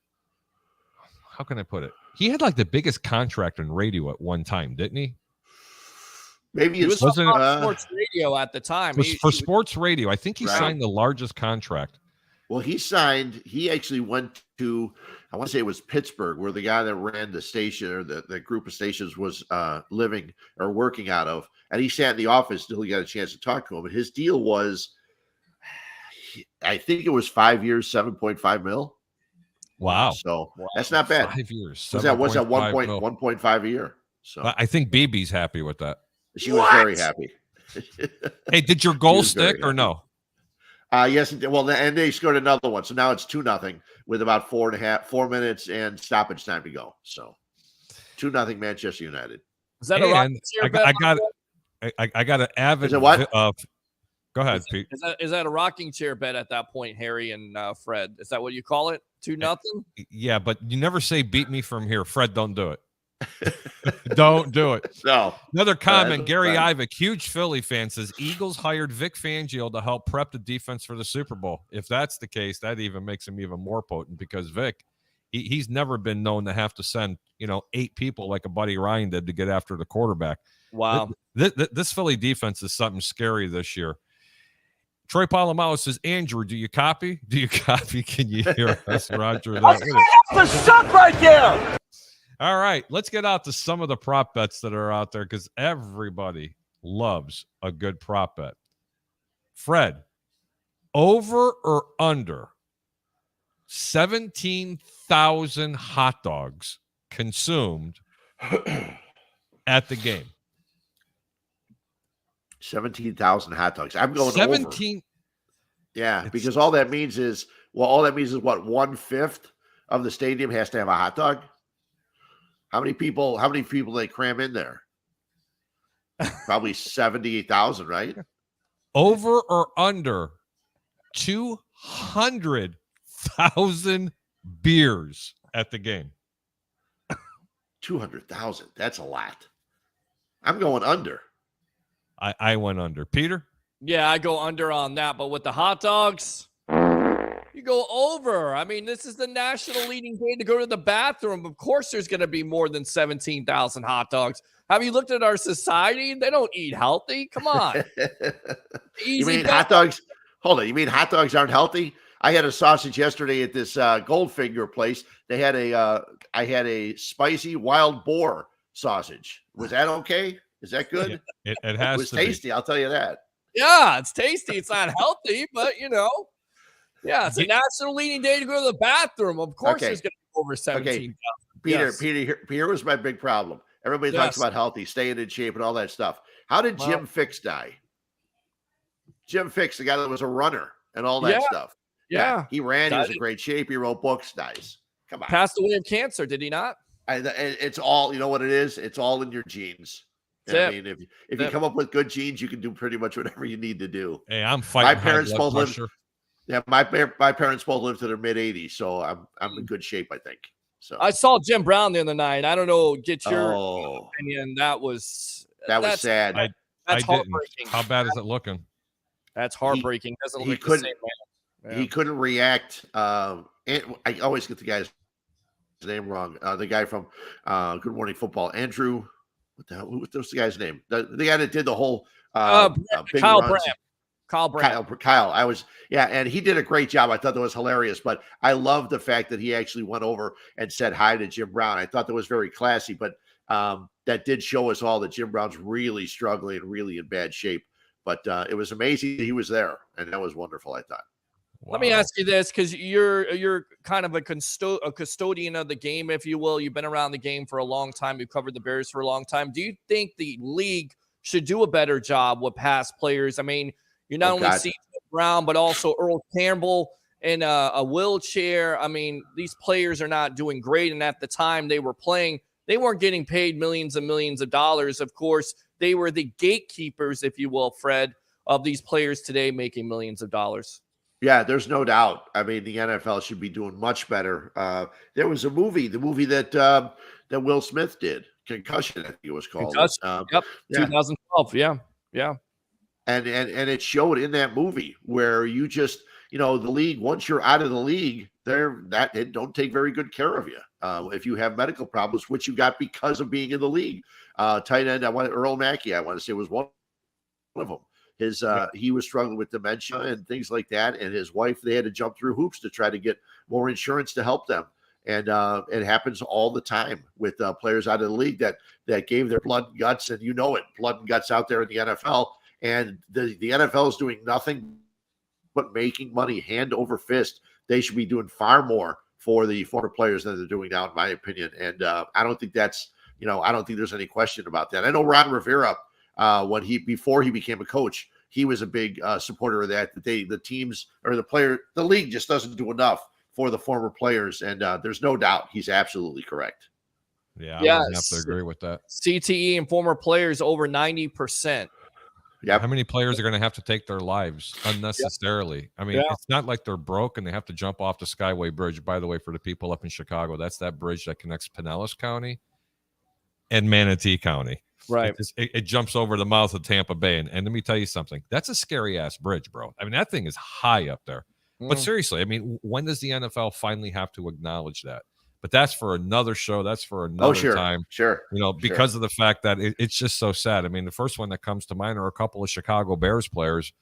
How can I put it? He had like the biggest contract in radio at one time, didn't he? Maybe He was wasn't on sports radio at the time. It was for sports radio. I think he signed the largest contract. Well, he actually went to, I want to say it was Pittsburgh, where the guy that ran the station or the group of stations was living or working out of. And he sat in the office until he got a chance to talk to him. And his deal was, I think it was 5 years, 7.5 mil. Wow. So that's not bad. 5 years. What's that 1.5 1.5 a year? So I think BB's happy with that. she was very happy. Hey, did your goal was very stick or happy. no? Yes, it did. Well, and they scored another one. So now it's 2-0 with about 4 minutes and stoppage time to go. So 2-0 Manchester United. Is that a rocking chair bet? I got an avid. Is it what? Go ahead, Pete. Is that a rocking chair bet at that point, Harry and Fred? Is that what you call it? 2-0? Yeah, but you never say beat me from here. Fred, don't do it. Don't do it. No. Another comment. that's Gary fine. Ivick, huge Philly fan, says Eagles hired Vic Fangio to help prep the defense for the Super Bowl. If that's the case, that even makes him even more potent because Vic, he's never been known to have to send 8 people like a Buddy Ryan did to get after the quarterback. Wow. This Philly defense is something scary this year. Troy Polamalu says, Andrew, do you copy? Do you copy? Can you hear us, Roger? That's the suck right there. All right, let's get out to some of the prop bets that are out there because everybody loves a good prop bet. Fred, over or under 17,000 hot dogs consumed at the game? 17,000 hot dogs. I'm going 17. over. Yeah, because all that means is what 1/5 of the stadium has to have a hot dog. How many people they cram in there? Probably 78,000, right? Over or under 200,000 beers at the game? 200,000. That's a lot. I'm going under. I went under. Peter? Yeah, I go under on that. But with the hot dogs, you go over. I mean, this is the national leading day to go to the bathroom. Of course, there's going to be more than 17,000 hot dogs. Have you looked at our society? They don't eat healthy. Come on. You mean hot dogs? Hold on. You mean hot dogs aren't healthy? I had a sausage yesterday at this Goldfinger place. They had I had a spicy wild boar sausage. Was that okay? Is that good? It It has was to tasty. be. I'll tell you that. Yeah, it's tasty. It's not healthy, but yeah, it's a national leading day to go to the bathroom. Of course, Okay. there's going to be over 17,000. Peter, Yes. here was my big problem. Everybody talks Yes. about healthy, staying in shape, and all that stuff. How did Jim Fix die? Jim Fix, the guy that was a runner and all that Yeah. stuff. Yeah. He ran. He was Died. in great shape. He wrote books. Dies. Come on. Passed away of cancer, did he not? It's all, you know what it is? It's all in your genes. I mean, if you come up with good genes, you can do pretty much whatever you need to do. Hey, I'm fighting My parents high blood both lived. pressure. Yeah, my parents both lived to their mid 80s, so I'm in good shape, I think. So I saw Jim Brown the other night. I don't know. Get your oh, opinion. That was sad. I That's didn't. heartbreaking. How bad is it looking? That's heartbreaking. Doesn't he look like the couldn't- same man. He couldn't react. And I always get the guy's name wrong. The guy from Good Morning Football, Andrew. What the hell? What's the guy's name? The guy that did the whole big Kyle runs. Brandt. Kyle Brandt. Kyle. And he did a great job. I thought that was hilarious. But I love the fact that he actually went over and said hi to Jim Brown. I thought that was very classy. But that did show us all that Jim Brown's really struggling and really in bad shape. But it was amazing that he was there, and that was wonderful, I thought. Wow. Let me ask you this, because you're kind of a custodian of the game, if you will. You've been around the game for a long time. You've covered the Bears for a long time. Do you think the league should do a better job with past players? I mean, you're not only seeing Brown, but also Earl Campbell in a wheelchair. I mean, these players are not doing great. And at the time they were playing, they weren't getting paid millions and millions of dollars. Of course, they were the gatekeepers, if you will, Fred, of these players today making millions of dollars. Yeah, there's no doubt. I mean, the NFL should be doing much better. There was the movie that Will Smith did, Concussion, I think it was called. Yep, yeah. 2012. Yeah. And it showed in that movie where you just, the league, once you're out of the league, it don't take very good care of you. If you have medical problems, which you got because of being in the league. Tight end, Earl Mackey, I want to say, was one of them. He was struggling with dementia and things like that. And his wife, they had to jump through hoops to try to get more insurance to help them. And it happens all the time with players out of the league that gave their blood and guts, and blood and guts out there in the NFL. And the NFL is doing nothing but making money hand over fist. They should be doing far more for the former players than they're doing now, in my opinion. And I don't think I don't think there's any question about that. I know Ron Rivera, before he became a coach, he was a big supporter of that. That the teams or the league just doesn't do enough for the former players, and there's no doubt he's absolutely correct. Yeah, I would have to agree with that. CTE and former players over 90%. Yeah, how many players are going to have to take their lives unnecessarily? I mean, it's not like they're broke and they have to jump off the Skyway Bridge. By the way, for the people up in Chicago, that's that bridge that connects Pinellas County and Manatee County. Right. It jumps over the mouth of Tampa Bay. And let me tell you something. That's a scary-ass bridge, bro. I mean, that thing is high up there. But seriously, I mean, when does the NFL finally have to acknowledge that? But that's for another show. That's for another time. Sure. Because of the fact that it's just so sad. I mean, the first one that comes to mind are a couple of Chicago Bears players.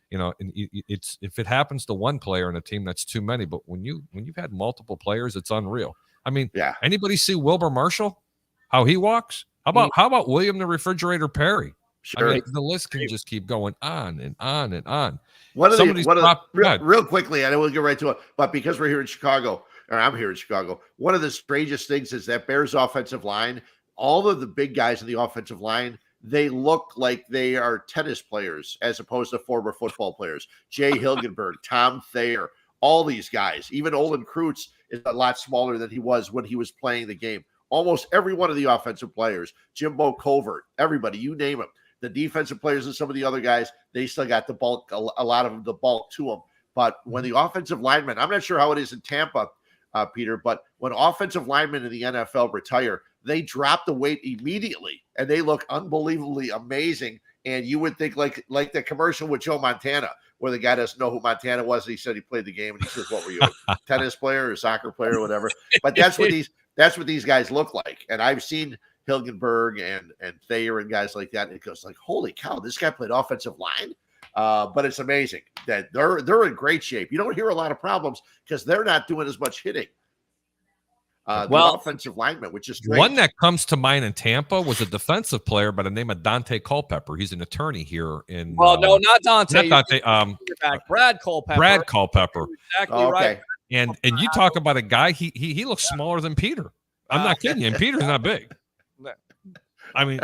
And it's if it happens to one player in a team, that's too many. But when you've had multiple players, it's unreal. I mean, anybody see Wilbur Marshall? How he walks? How about William the Refrigerator Perry? Sure. I mean, the list can just keep going on and on and on. Real quickly, I know we'll get right to it, but because we're here in Chicago, or I'm here in Chicago, one of the strangest things is that Bears offensive line, all of the big guys in the offensive line, they look like they are tennis players as opposed to former football players. Jay Hilgenberg, Tom Thayer, all these guys. Even Olin Kreutz is a lot smaller than he was when he was playing the game. Almost every one of the offensive players, Jimbo Covert, everybody, you name them. The defensive players and some of the other guys, they still got the bulk, a lot of them, the bulk to them. But when the offensive linemen, I'm not sure how it is in Tampa, Peter, but when offensive linemen in the NFL retire, they drop the weight immediately and they look unbelievably amazing. And you would think like the commercial with Joe Montana, where the guy doesn't know who Montana was. And he said he played the game and he says, what were you, a tennis player or soccer player or whatever? But that's what these guys look like. And I've seen Hilgenberg and Thayer and guys like that. And it goes like, holy cow, this guy played offensive line. But it's amazing that they're in great shape. You don't hear a lot of problems because they're not doing as much hitting. The offensive lineman, which is strange. One that comes to mind in Tampa was a defensive player by the name of Dante Culpepper. He's an attorney here in. Well, no, not Dante. Not Dante. Brad Culpepper. Brad Culpepper. Exactly right. And you talk about a guy. He looks smaller than Peter. I'm not kidding you. And Peter's not big. I mean,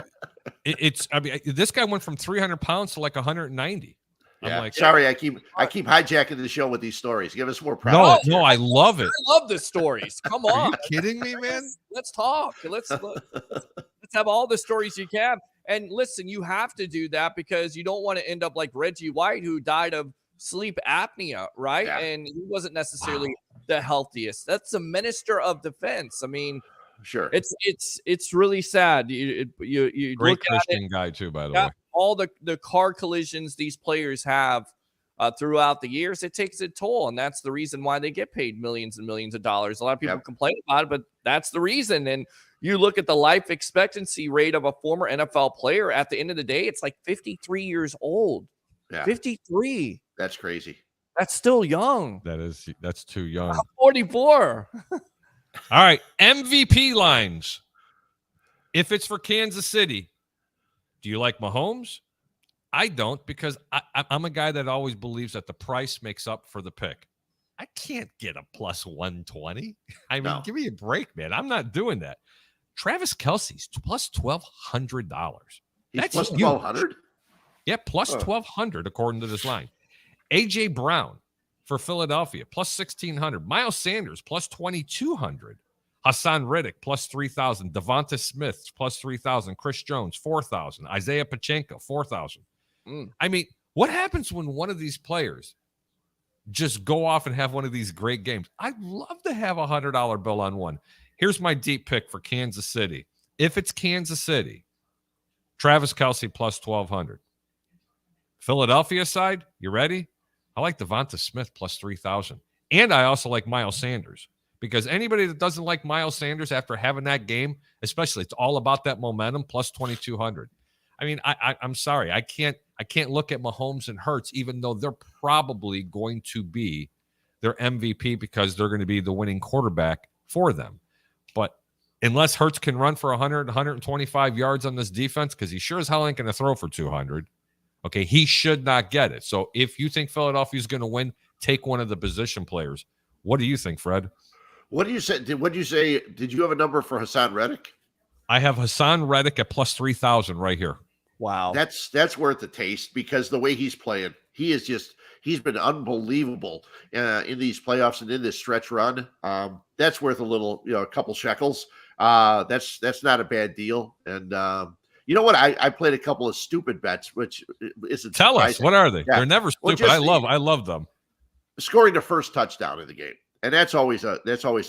this guy went from 300 pounds to like 190. Yeah. I'm like, sorry, I keep hijacking the show with these stories. Give us more proud. No, I love it. I love the stories. Come on. Are you kidding me, man? Let's talk. Let's have all the stories you can. And listen, you have to do that because you don't want to end up like Reggie White, who died of sleep apnea, right? Yeah. And he wasn't necessarily the healthiest. That's the minister of defense. I mean, Sure. it's really sad. You Great look at it, Christian guy too, by the way. all the car collisions these players have throughout the years, it takes a toll, and that's the reason why they get paid millions and millions of dollars. A lot of people complain about it, but that's the reason. And you look at the life expectancy rate of a former NFL player. At the end of the day, it's like 53 years old. Yeah. 53. That's crazy. That's still young. That's too young. I'm 44. All right, MVP lines. If it's for Kansas City, do you like Mahomes? I don't, because I'm a guy that always believes that the price makes up for the pick. I can't get a plus 120. I mean, give me a break, man. I'm not doing that. Travis Kelce's plus $1,200. That's plus 1,200? Yeah, plus 1,200 according to this line. A.J. Brown for Philadelphia, plus 1,600. Miles Sanders, plus 2,200. Hassan Riddick, plus 3,000. Devonta Smith, plus 3,000. Chris Jones, 4,000. Isaiah Pacheco, 4,000. I mean, what happens when one of these players just go off and have one of these great games? I'd love to have a $100 bill on one. Here's my deep pick for Kansas City. If it's Kansas City, Travis Kelce plus 1,200. Philadelphia side, you ready? I like Devonta Smith plus 3,000. And I also like Miles Sanders, because anybody that doesn't like Miles Sanders after having that game, especially, it's all about that momentum, plus 2,200. I mean, I'm sorry. I can't look at Mahomes and Hurts, even though they're probably going to be their MVP because they're going to be the winning quarterback for them. But unless Hurts can run for 100, 125 yards on this defense, because he sure as hell ain't going to throw for 200, okay, he should not get it. So if you think Philadelphia is going to win, take one of the position players. What do you think, Fred? What do you say? Did you have a number for Hassan Reddick? I have Hassan Reddick at plus 3,000 right here. Wow. That's worth a taste, because the way he's playing, he's been unbelievable in these playoffs and in this stretch run. That's worth a couple shekels. That's not a bad deal. And you know what? I played a couple of stupid bets, which isn't Tell surprising. us, what are they? Yeah. They're never stupid. Well, I love them. Scoring the first touchdown in the game. And that's always a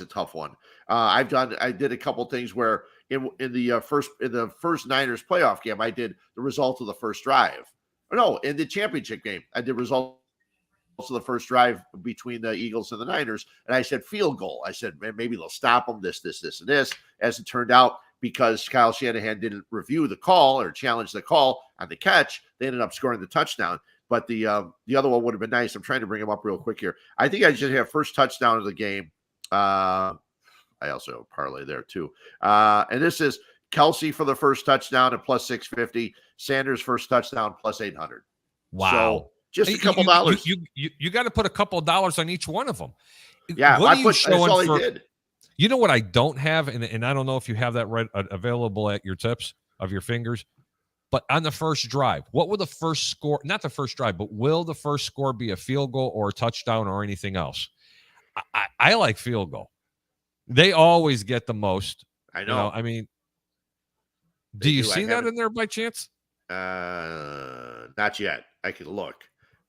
tough one. I did a couple things where in the first Niners playoff game, I did the result of the first drive. No, in the championship game, I did results of the first drive between the Eagles and the Niners, and I said field goal. I said, man, maybe they'll stop them. This, and this. As it turned out, because Kyle Shanahan didn't review the call or challenge the call on the catch, they ended up scoring the touchdown. But the other one would have been nice. I'm trying to bring him up real quick here. I think I just have first touchdown of the game. I also have a parlay there too. And this is Kelce for the first touchdown at plus 650. Sanders first touchdown plus 800. Wow. So just a couple dollars. You got to put a couple of dollars on each one of them. Yeah, that's all he did. You know what I don't have, and I don't know if you have that right available at your tips of your fingers. But on the first drive, what will the first score, not the first drive, but will the first score be a field goal or a touchdown or anything else? I like field goal. They always get the most. I know. I mean, do you see that in there by chance? Not yet. I can look.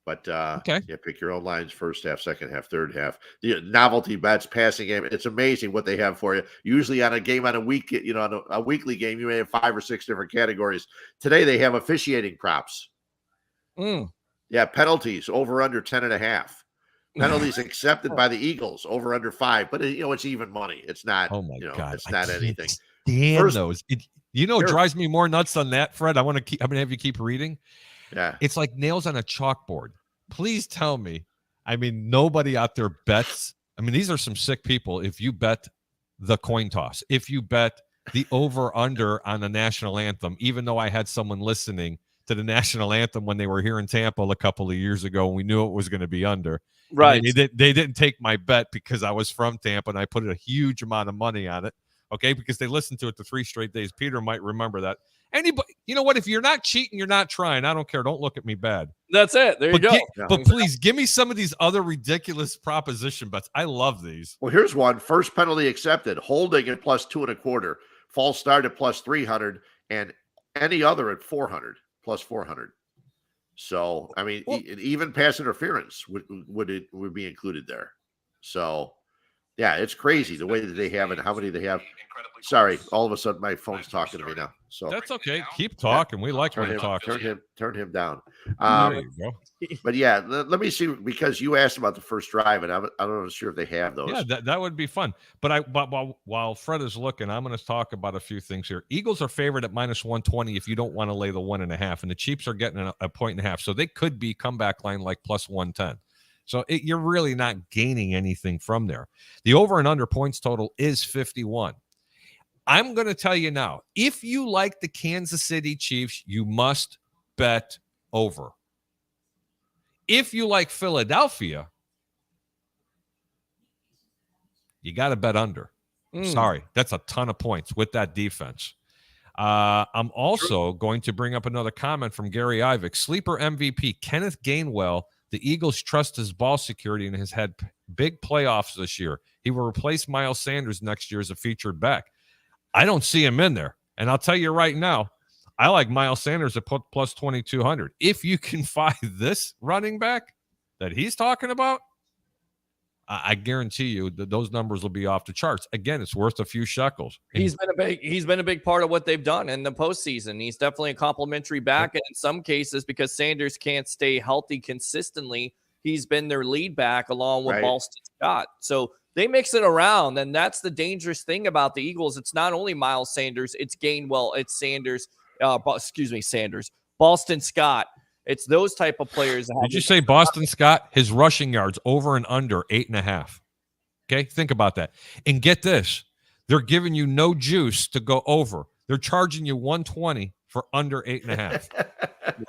But okay. Yeah, pick your own lines, first half, second half, third half. The novelty bets, passing game. It's amazing what they have for you. Usually on a game on a week, on a weekly game, you may have 5 or 6 different categories. Today they have officiating props. Yeah, penalties over under 10.5. Penalties accepted by the Eagles over under 5. But it's even money. It's not. Oh my God! It's not anything. Stand those. It drives me more nuts than that, Fred. I'm gonna have you keep reading. Yeah. It's like nails on a chalkboard. Please tell me. I mean, nobody out there bets. I mean, these are some sick people. If you bet the coin toss, if you bet the over under on the national anthem, even though I had someone listening to the national anthem when they were here in Tampa a couple of years ago, and we knew it was going to be under. Right. They didn't take my bet because I was from Tampa and I put a huge amount of money on it. Okay. Because they listened to it the 3 straight days. Peter might remember that. Anybody, you know what? If you're not cheating, you're not trying. I don't care. Don't look at me bad. That's it. There you go. But please give me some of these other ridiculous proposition bets. I love these. Well, here's one. First penalty accepted. Holding at plus 2.25. False start at plus 300. And any other at 400 plus 400. So I mean, even pass interference would be included there. So yeah, it's crazy the way that they have it, how many they have. Sorry, all of a sudden my phone's talking to me now. So That's okay. Keep talking. We like when you talk. Turn him down. There you go. But yeah, let me see, because you asked about the first drive, and I'm not sure if they have those. Yeah, that would be fun. But while Fred is looking, I'm going to talk about a few things here. Eagles are favored at -120 if you don't want to lay the 1.5, and the Chiefs are getting a 1.5, so they could be comeback line like +110. So you're really not gaining anything from there. The over and under points total is 51. I'm going to tell you now, if you like the Kansas City Chiefs, you must bet over. If you like Philadelphia, you got to bet under. Sorry, that's a ton of points with that defense. I'm also going to bring up another comment from Gary Ivick. Sleeper MVP Kenneth Gainwell. The Eagles trust his ball security and has had big playoffs this year. He will replace Miles Sanders next year as a featured back. I don't see him in there. And I'll tell you right now, I like Miles Sanders at plus 2,200. If you can find this running back that he's talking about, I guarantee you that those numbers will be off the charts. Again, it's worth a few shekels. He's been a big part of what they've done in the postseason. He's definitely a complimentary back, and in some cases, because Sanders can't stay healthy consistently, he's been their lead back along with Boston Scott. So they mix it around, and that's the dangerous thing about the Eagles. It's not only Miles Sanders, it's Gainwell, it's Sanders. Sanders, Boston Scott. It's those type of players. Did you say Boston Scott? His rushing yards over and under 8.5. Okay, think about that. And get this. They're giving you no juice to go over. They're charging you 120 for under 8.5.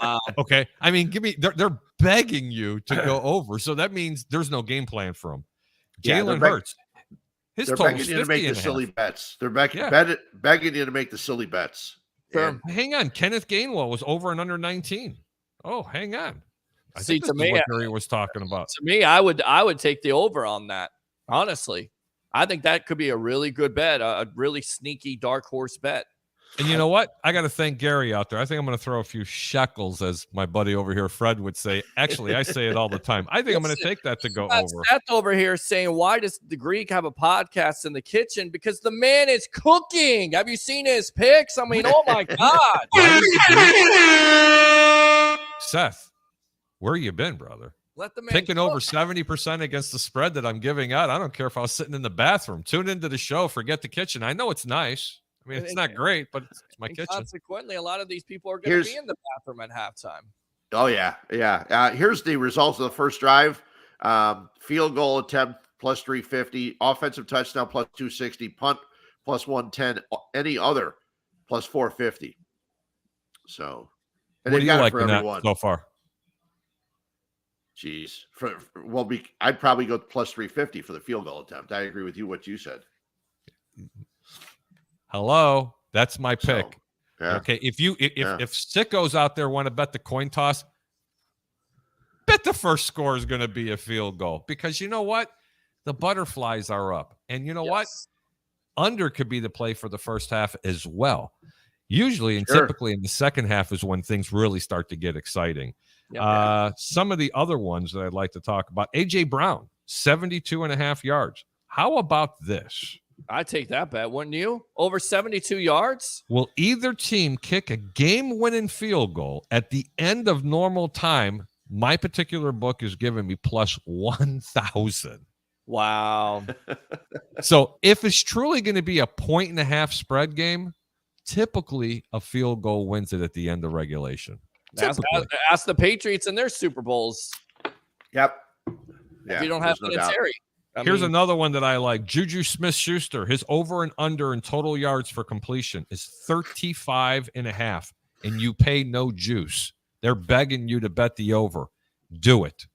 Wow. Okay. I mean, they're begging you to go over. So that means there's no game plan for them. Jalen Hurts. They're begging you to make the silly bets. They're begging you to make the silly bets. Sure. Hang on. Kenneth Gainwell was over and under 19. Oh, hang on. I think to me, what Gary was talking about. To me, I would take the over on that. Honestly, I think that could be a really good bet, a really sneaky dark horse bet. And you know what? I got to thank Gary out there. I think I'm going to throw a few shekels, as my buddy over here, Fred, would say. Actually, I say it all the time. I think I'm going to take that to go over. Seth over here saying, why does the Greek have a podcast in the kitchen? Because the man is cooking. Have you seen his pics? I mean, oh my God. Seth, where you been, brother? Let the man picking cook. over 70% against the spread that I'm giving out. I don't care if I was sitting in the bathroom. Tune into the show. Forget the kitchen. I know it's nice. I mean, it's not great, but it's my kitchen. Consequently, a lot of these people are going to be in the bathroom at halftime. Oh, yeah. Yeah. Here's the results of the first drive. Field goal attempt plus 350. Offensive touchdown plus 260. Punt plus 110. Any other plus 450. So, and what do you like for everyone so far? Jeez. I'd probably go plus 350 for the field goal attempt. I agree with you, what you said. Hello, that's my pick. So, yeah. Okay, if sickos out there want to bet the coin toss, bet the first score is going to be a field goal, because you know what? The butterflies are up. And you know what? Under could be the play for the first half as well. Usually and typically in the second half is when things really start to get exciting. Some of the other ones that I'd like to talk about, A.J. Brown, 72.5 yards. How about this? I'd take that bet, wouldn't you? Over 72 yards? Will either team kick a game-winning field goal at the end of normal time? My particular book is giving me plus 1,000. Wow. So if it's truly going to be a 1.5 spread game, typically a field goal wins it at the end of regulation. Ask the Patriots in their Super Bowls. Yep. If you don't have Vinatieri. Here's another one that I like. Juju Smith-Schuster, his over and under in total yards for completion is 35.5, and you pay no juice. They're begging you to bet the over. Do it.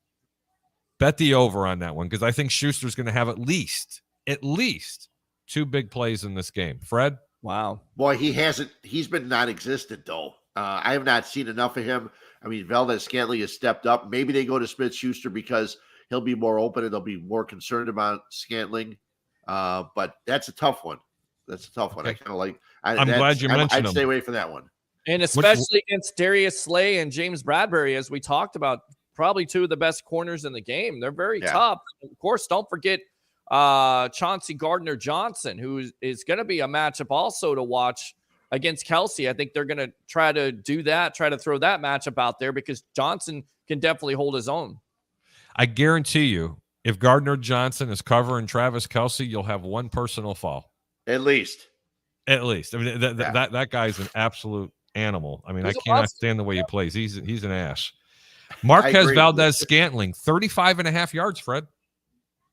Bet the over on that one, because I think Schuster's going to have at least 2 big plays in this game. Fred? Wow. Boy, he's been non-existent, though. I have not seen enough of him. I mean, Valdez-Scantling has stepped up. Maybe they go to Smith-Schuster because he'll be more open and they'll be more concerned about Scantling. But that's a tough one. Okay. I kind of like. I'm glad you mentioned him. I'd stay away from that one. And especially against Darius Slay and James Bradbury, as we talked about, probably two of the best corners in the game. They're very tough. Of course, don't forget Chauncey Gardner-Johnson, who is going to be a matchup also to watch against Kelsey. I think they're going to try to do that, try to throw that matchup out there because Johnson can definitely hold his own. I guarantee you, if Gardner-Johnson is covering Travis Kelsey, you'll have one personal foul. At least. I mean, that guy's an absolute animal. I mean, I cannot stand the way he plays. He's an ass. Marquez Valdez-Scantling, 35.5 yards, Fred.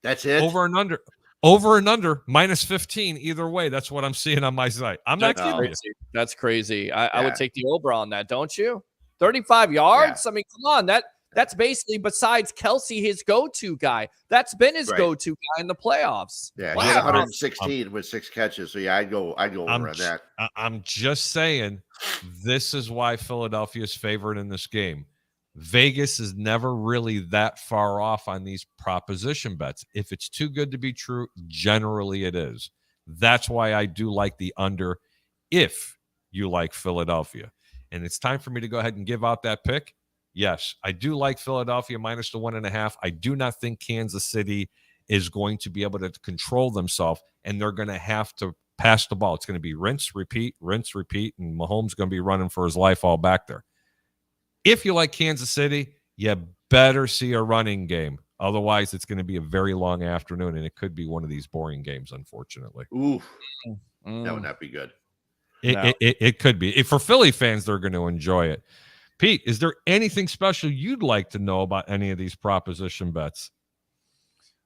That's it? Over and under, minus 15 either way. That's what I'm seeing on my site. I'm not kidding you. That's crazy. I would take the over on that, don't you? 35 yards? I mean, come on. That's basically, besides Kelsey, his go-to guy. That's been his go-to guy in the playoffs. Yeah, he had 116 with 6 catches. So, I'd go over on that. I'm just saying this is why Philadelphia is favored in this game. Vegas is never really that far off on these proposition bets. If it's too good to be true, generally it is. That's why I do like the under if you like Philadelphia. And it's time for me to go ahead and give out that pick. Yes, I do like Philadelphia minus the 1.5. I do not think Kansas City is going to be able to control themselves, and they're going to have to pass the ball. It's going to be rinse, repeat, and Mahomes going to be running for his life all back there. If you like Kansas City, you better see a running game. Otherwise, it's going to be a very long afternoon, and it could be one of these boring games, unfortunately. Oof. That would not be good. It could be. For Philly fans, they're going to enjoy it. Pete, is there anything special you'd like to know about any of these proposition bets?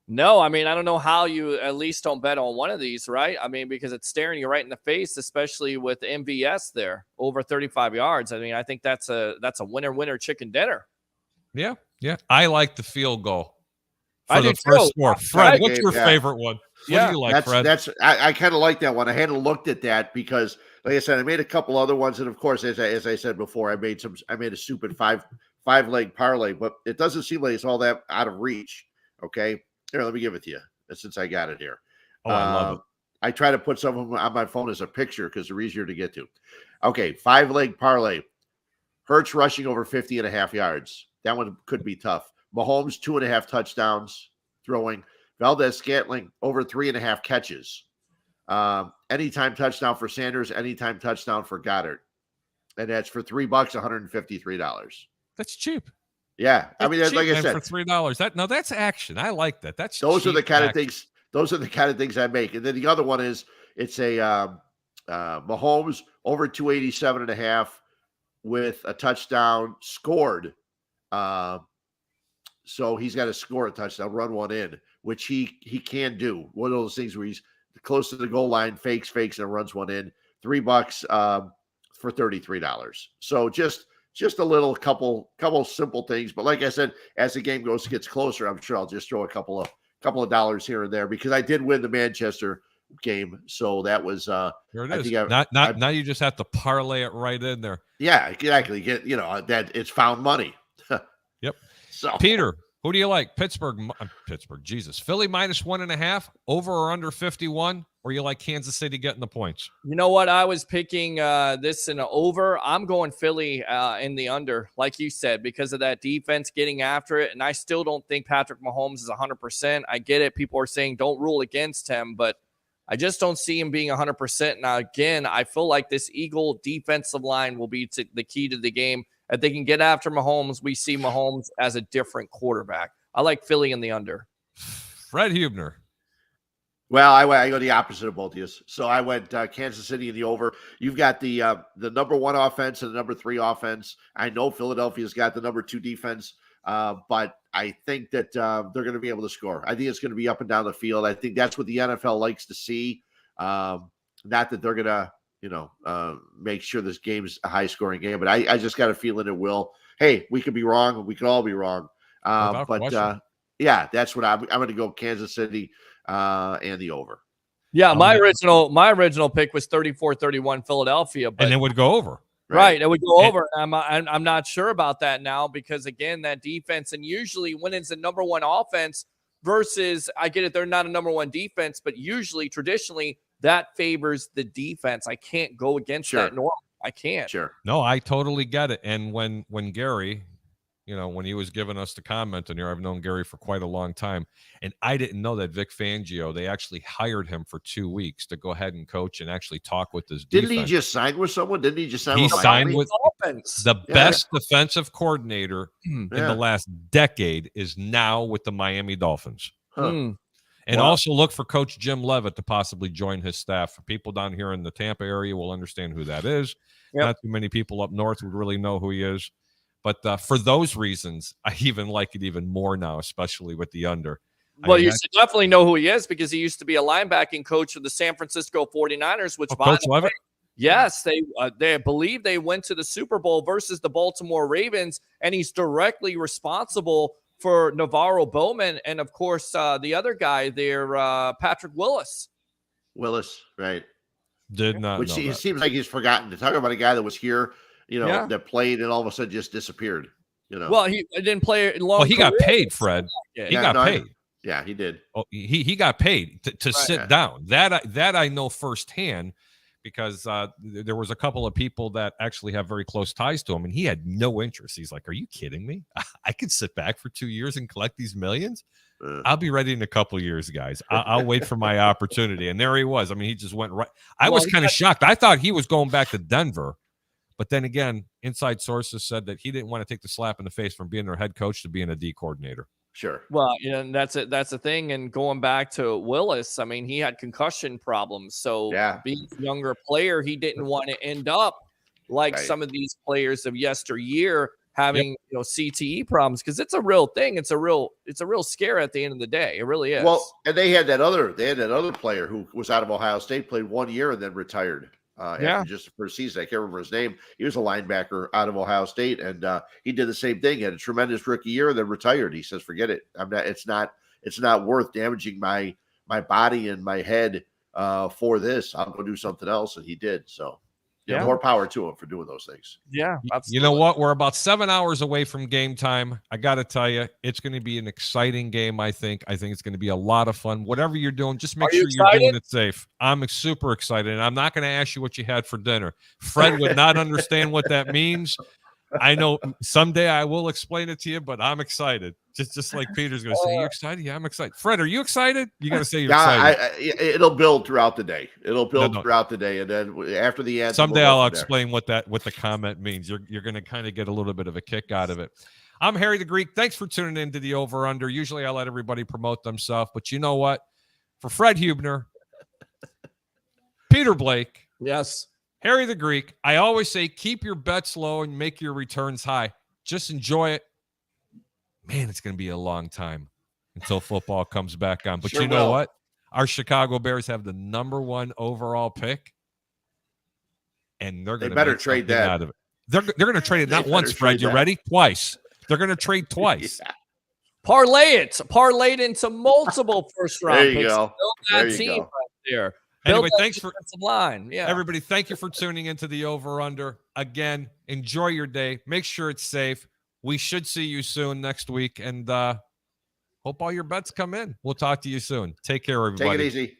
No, I mean, I don't know how you at least don't bet on one of these, right? I mean, because it's staring you right in the face, especially with MVS there, over 35 yards. I mean, I think that's a winner chicken dinner. Yeah. I like the field goal for I the do first too. score. Fred, what's your favorite one? What do you like, Fred? I kind of like that one. I hadn't looked at that because, like I said, I made a couple other ones, and of course, as I said before, I made a stupid five leg parlay, but it doesn't seem like it's all that out of reach. Okay. Here, let me give it to you since I got it here. Oh, I love it. I try to put some of them on my phone as a picture because they're easier to get to. Okay, 5-leg parlay. Hurts rushing over 50.5 yards. That one could be tough. Mahomes, 2.5 touchdowns throwing. Valdez-Scantling, over 3.5 catches. Anytime touchdown for Sanders, anytime touchdown for Goddard. And that's for $3, $153. That's cheap. Yeah, I mean, like I said, for $3. That's action. I like that. Those are the kind of things. Those are the kind of things I make. And then the other one is it's a Mahomes over 287.5 with a touchdown scored. So he's got to score a touchdown, run one in, which he can do. One of those things where he's close to the goal line, fakes, and runs one in. $3 for $33. So just a little couple simple things, but like I said, as the game gets closer, I'm sure I'll just throw a couple of dollars here and there because I did win the Manchester game, so that was here it is. Now you just have to parlay it right in there. Yeah, exactly. Get that it's found money. Yep. So Peter, who do you like? Pittsburgh, Jesus, Philly minus 1.5, over or under 51, or you like Kansas City getting the points? You know what? I was picking this in an over. I'm going Philly in the under, like you said, because of that defense getting after it. And I still don't think Patrick Mahomes is 100%. I get it. People are saying don't rule against him, but I just don't see him being 100%. Now, again, I feel like this Eagle defensive line will be the key to the game. If they can get after Mahomes, we see Mahomes as a different quarterback. I like Philly in the under. Fred Huebner. Well, I go the opposite of both of you. So I went Kansas City in the over. You've got the number 1 offense and the number 3 offense. I know Philadelphia's got the number 2 defense, but I think that they're going to be able to score. I think it's going to be up and down the field. I think that's what the NFL likes to see. Not that they're going to, make sure this game's a high-scoring game, but I just got a feeling it will. Hey, we could be wrong. We could all be wrong. Yeah, that's what I'm going to go Kansas City and the over. Yeah, my original pick was 34-31 Philadelphia, but and it would go over. Right, it would go over. I'm not sure about that now because again, that defense, and usually when it's a number 1 offense versus, I get it, they're not a number 1 defense, but usually traditionally that favors the defense. I can't go against that norm. I can't. Sure. No, I totally get it. And when Gary, when he was giving us the comment on here, I've known Gary for quite a long time, and I didn't know that Vic Fangio, they actually hired him for 2 weeks to go ahead and coach and actually talk with his defense. Didn't he just sign with someone? Didn't he just sign He with signed Miami? with Dolphins. the best defensive coordinator in Yeah. the last decade is now with the Miami Dolphins. Huh. Mm. And Wow. also look for Coach Jim Leavitt to possibly join his staff. People down here in the Tampa area will understand who that is. Yep. Not too many people up north would really know who he is. But for those reasons, I even like it even more now, especially with the under. Well, you should definitely know who he is because he used to be a linebacking coach of the San Francisco 49ers, which by Coach the way, Leavitt? yes, they believe they went to the Super Bowl versus the Baltimore Ravens, and he's directly responsible for Navarro Bowman and, of course, the other guy there, Patrick Willis. Willis, right? Did not Which know it that. seems like he's forgotten to talk about a guy that was here, Yeah. that played and all of a sudden just disappeared. Well, he didn't play long. Well, he got career. paid, Fred. Yeah. He got paid. Yeah, he did. Oh, he got paid to sit Yeah. down. That I know firsthand because there was a couple of people that actually have very close ties to him, and he had no interest. He's like, "Are you kidding me? I could sit back for 2 years and collect these millions. I'll be ready in a couple of years, guys. I'll wait for my opportunity." And there he was. I mean, he just went right. I was kind of shocked. I thought he was going back to Denver. But then again, inside sources said that he didn't want to take the slap in the face from being their head coach to being a D coordinator. Sure. Well, and that's it. That's the thing. And going back to Willis, I mean, he had concussion problems. So being a younger player, he didn't want to end up like some of these players of yesteryear having CTE problems, because it's a real thing. It's a real scare at the end of the day. It really is. Well, and they had that other player who was out of Ohio State, played 1 year and then retired. After just the first season. I can't remember his name. He was a linebacker out of Ohio State, and he did the same thing. Had a tremendous rookie year, and then retired. He says, "Forget it. It's not worth damaging my body and my head for this. I'll go do something else." And he did. So, more power to him for doing those things. Yeah, absolutely. You know what? We're about 7 hours away from game time. I got to tell you, it's going to be an exciting game, I think. I think it's going to be a lot of fun. Whatever you're doing, just make sure you're doing it safe. I'm super excited, and I'm not going to ask you what you had for dinner. Fred would not understand what that means. I know someday I will explain it to you, but I'm excited. Just like Peter's going to say, "You excited?" Yeah, I'm excited. Fred, are you excited? You got to say you're excited. It'll build throughout the day. Throughout the day, and then after the end, someday I'll explain what the comment means. You're going to kind of get a little bit of a kick out of it. I'm Harry the Greek. Thanks for tuning in to the Over Under. Usually I let everybody promote themselves, but you know what? For Fred Huebner, Peter Blake, yes, Harry the Greek, I always say keep your bets low and make your returns high. Just enjoy it. Man, it's going to be a long time until football comes back on. But you know what? Our Chicago Bears have the #1 overall pick, and they're going to better trade that out of it. They're going to trade it not once, Fred. You ready? Twice. They're going to trade twice. Parlay it into multiple first round picks. There you go. Build that team right there. Anyway, thanks for line. Yeah, everybody. Thank you for tuning into the Over Under. Again, enjoy your day. Make sure it's safe. We should see you soon next week, and hope all your bets come in. We'll talk to you soon. Take care, everybody. Take it easy.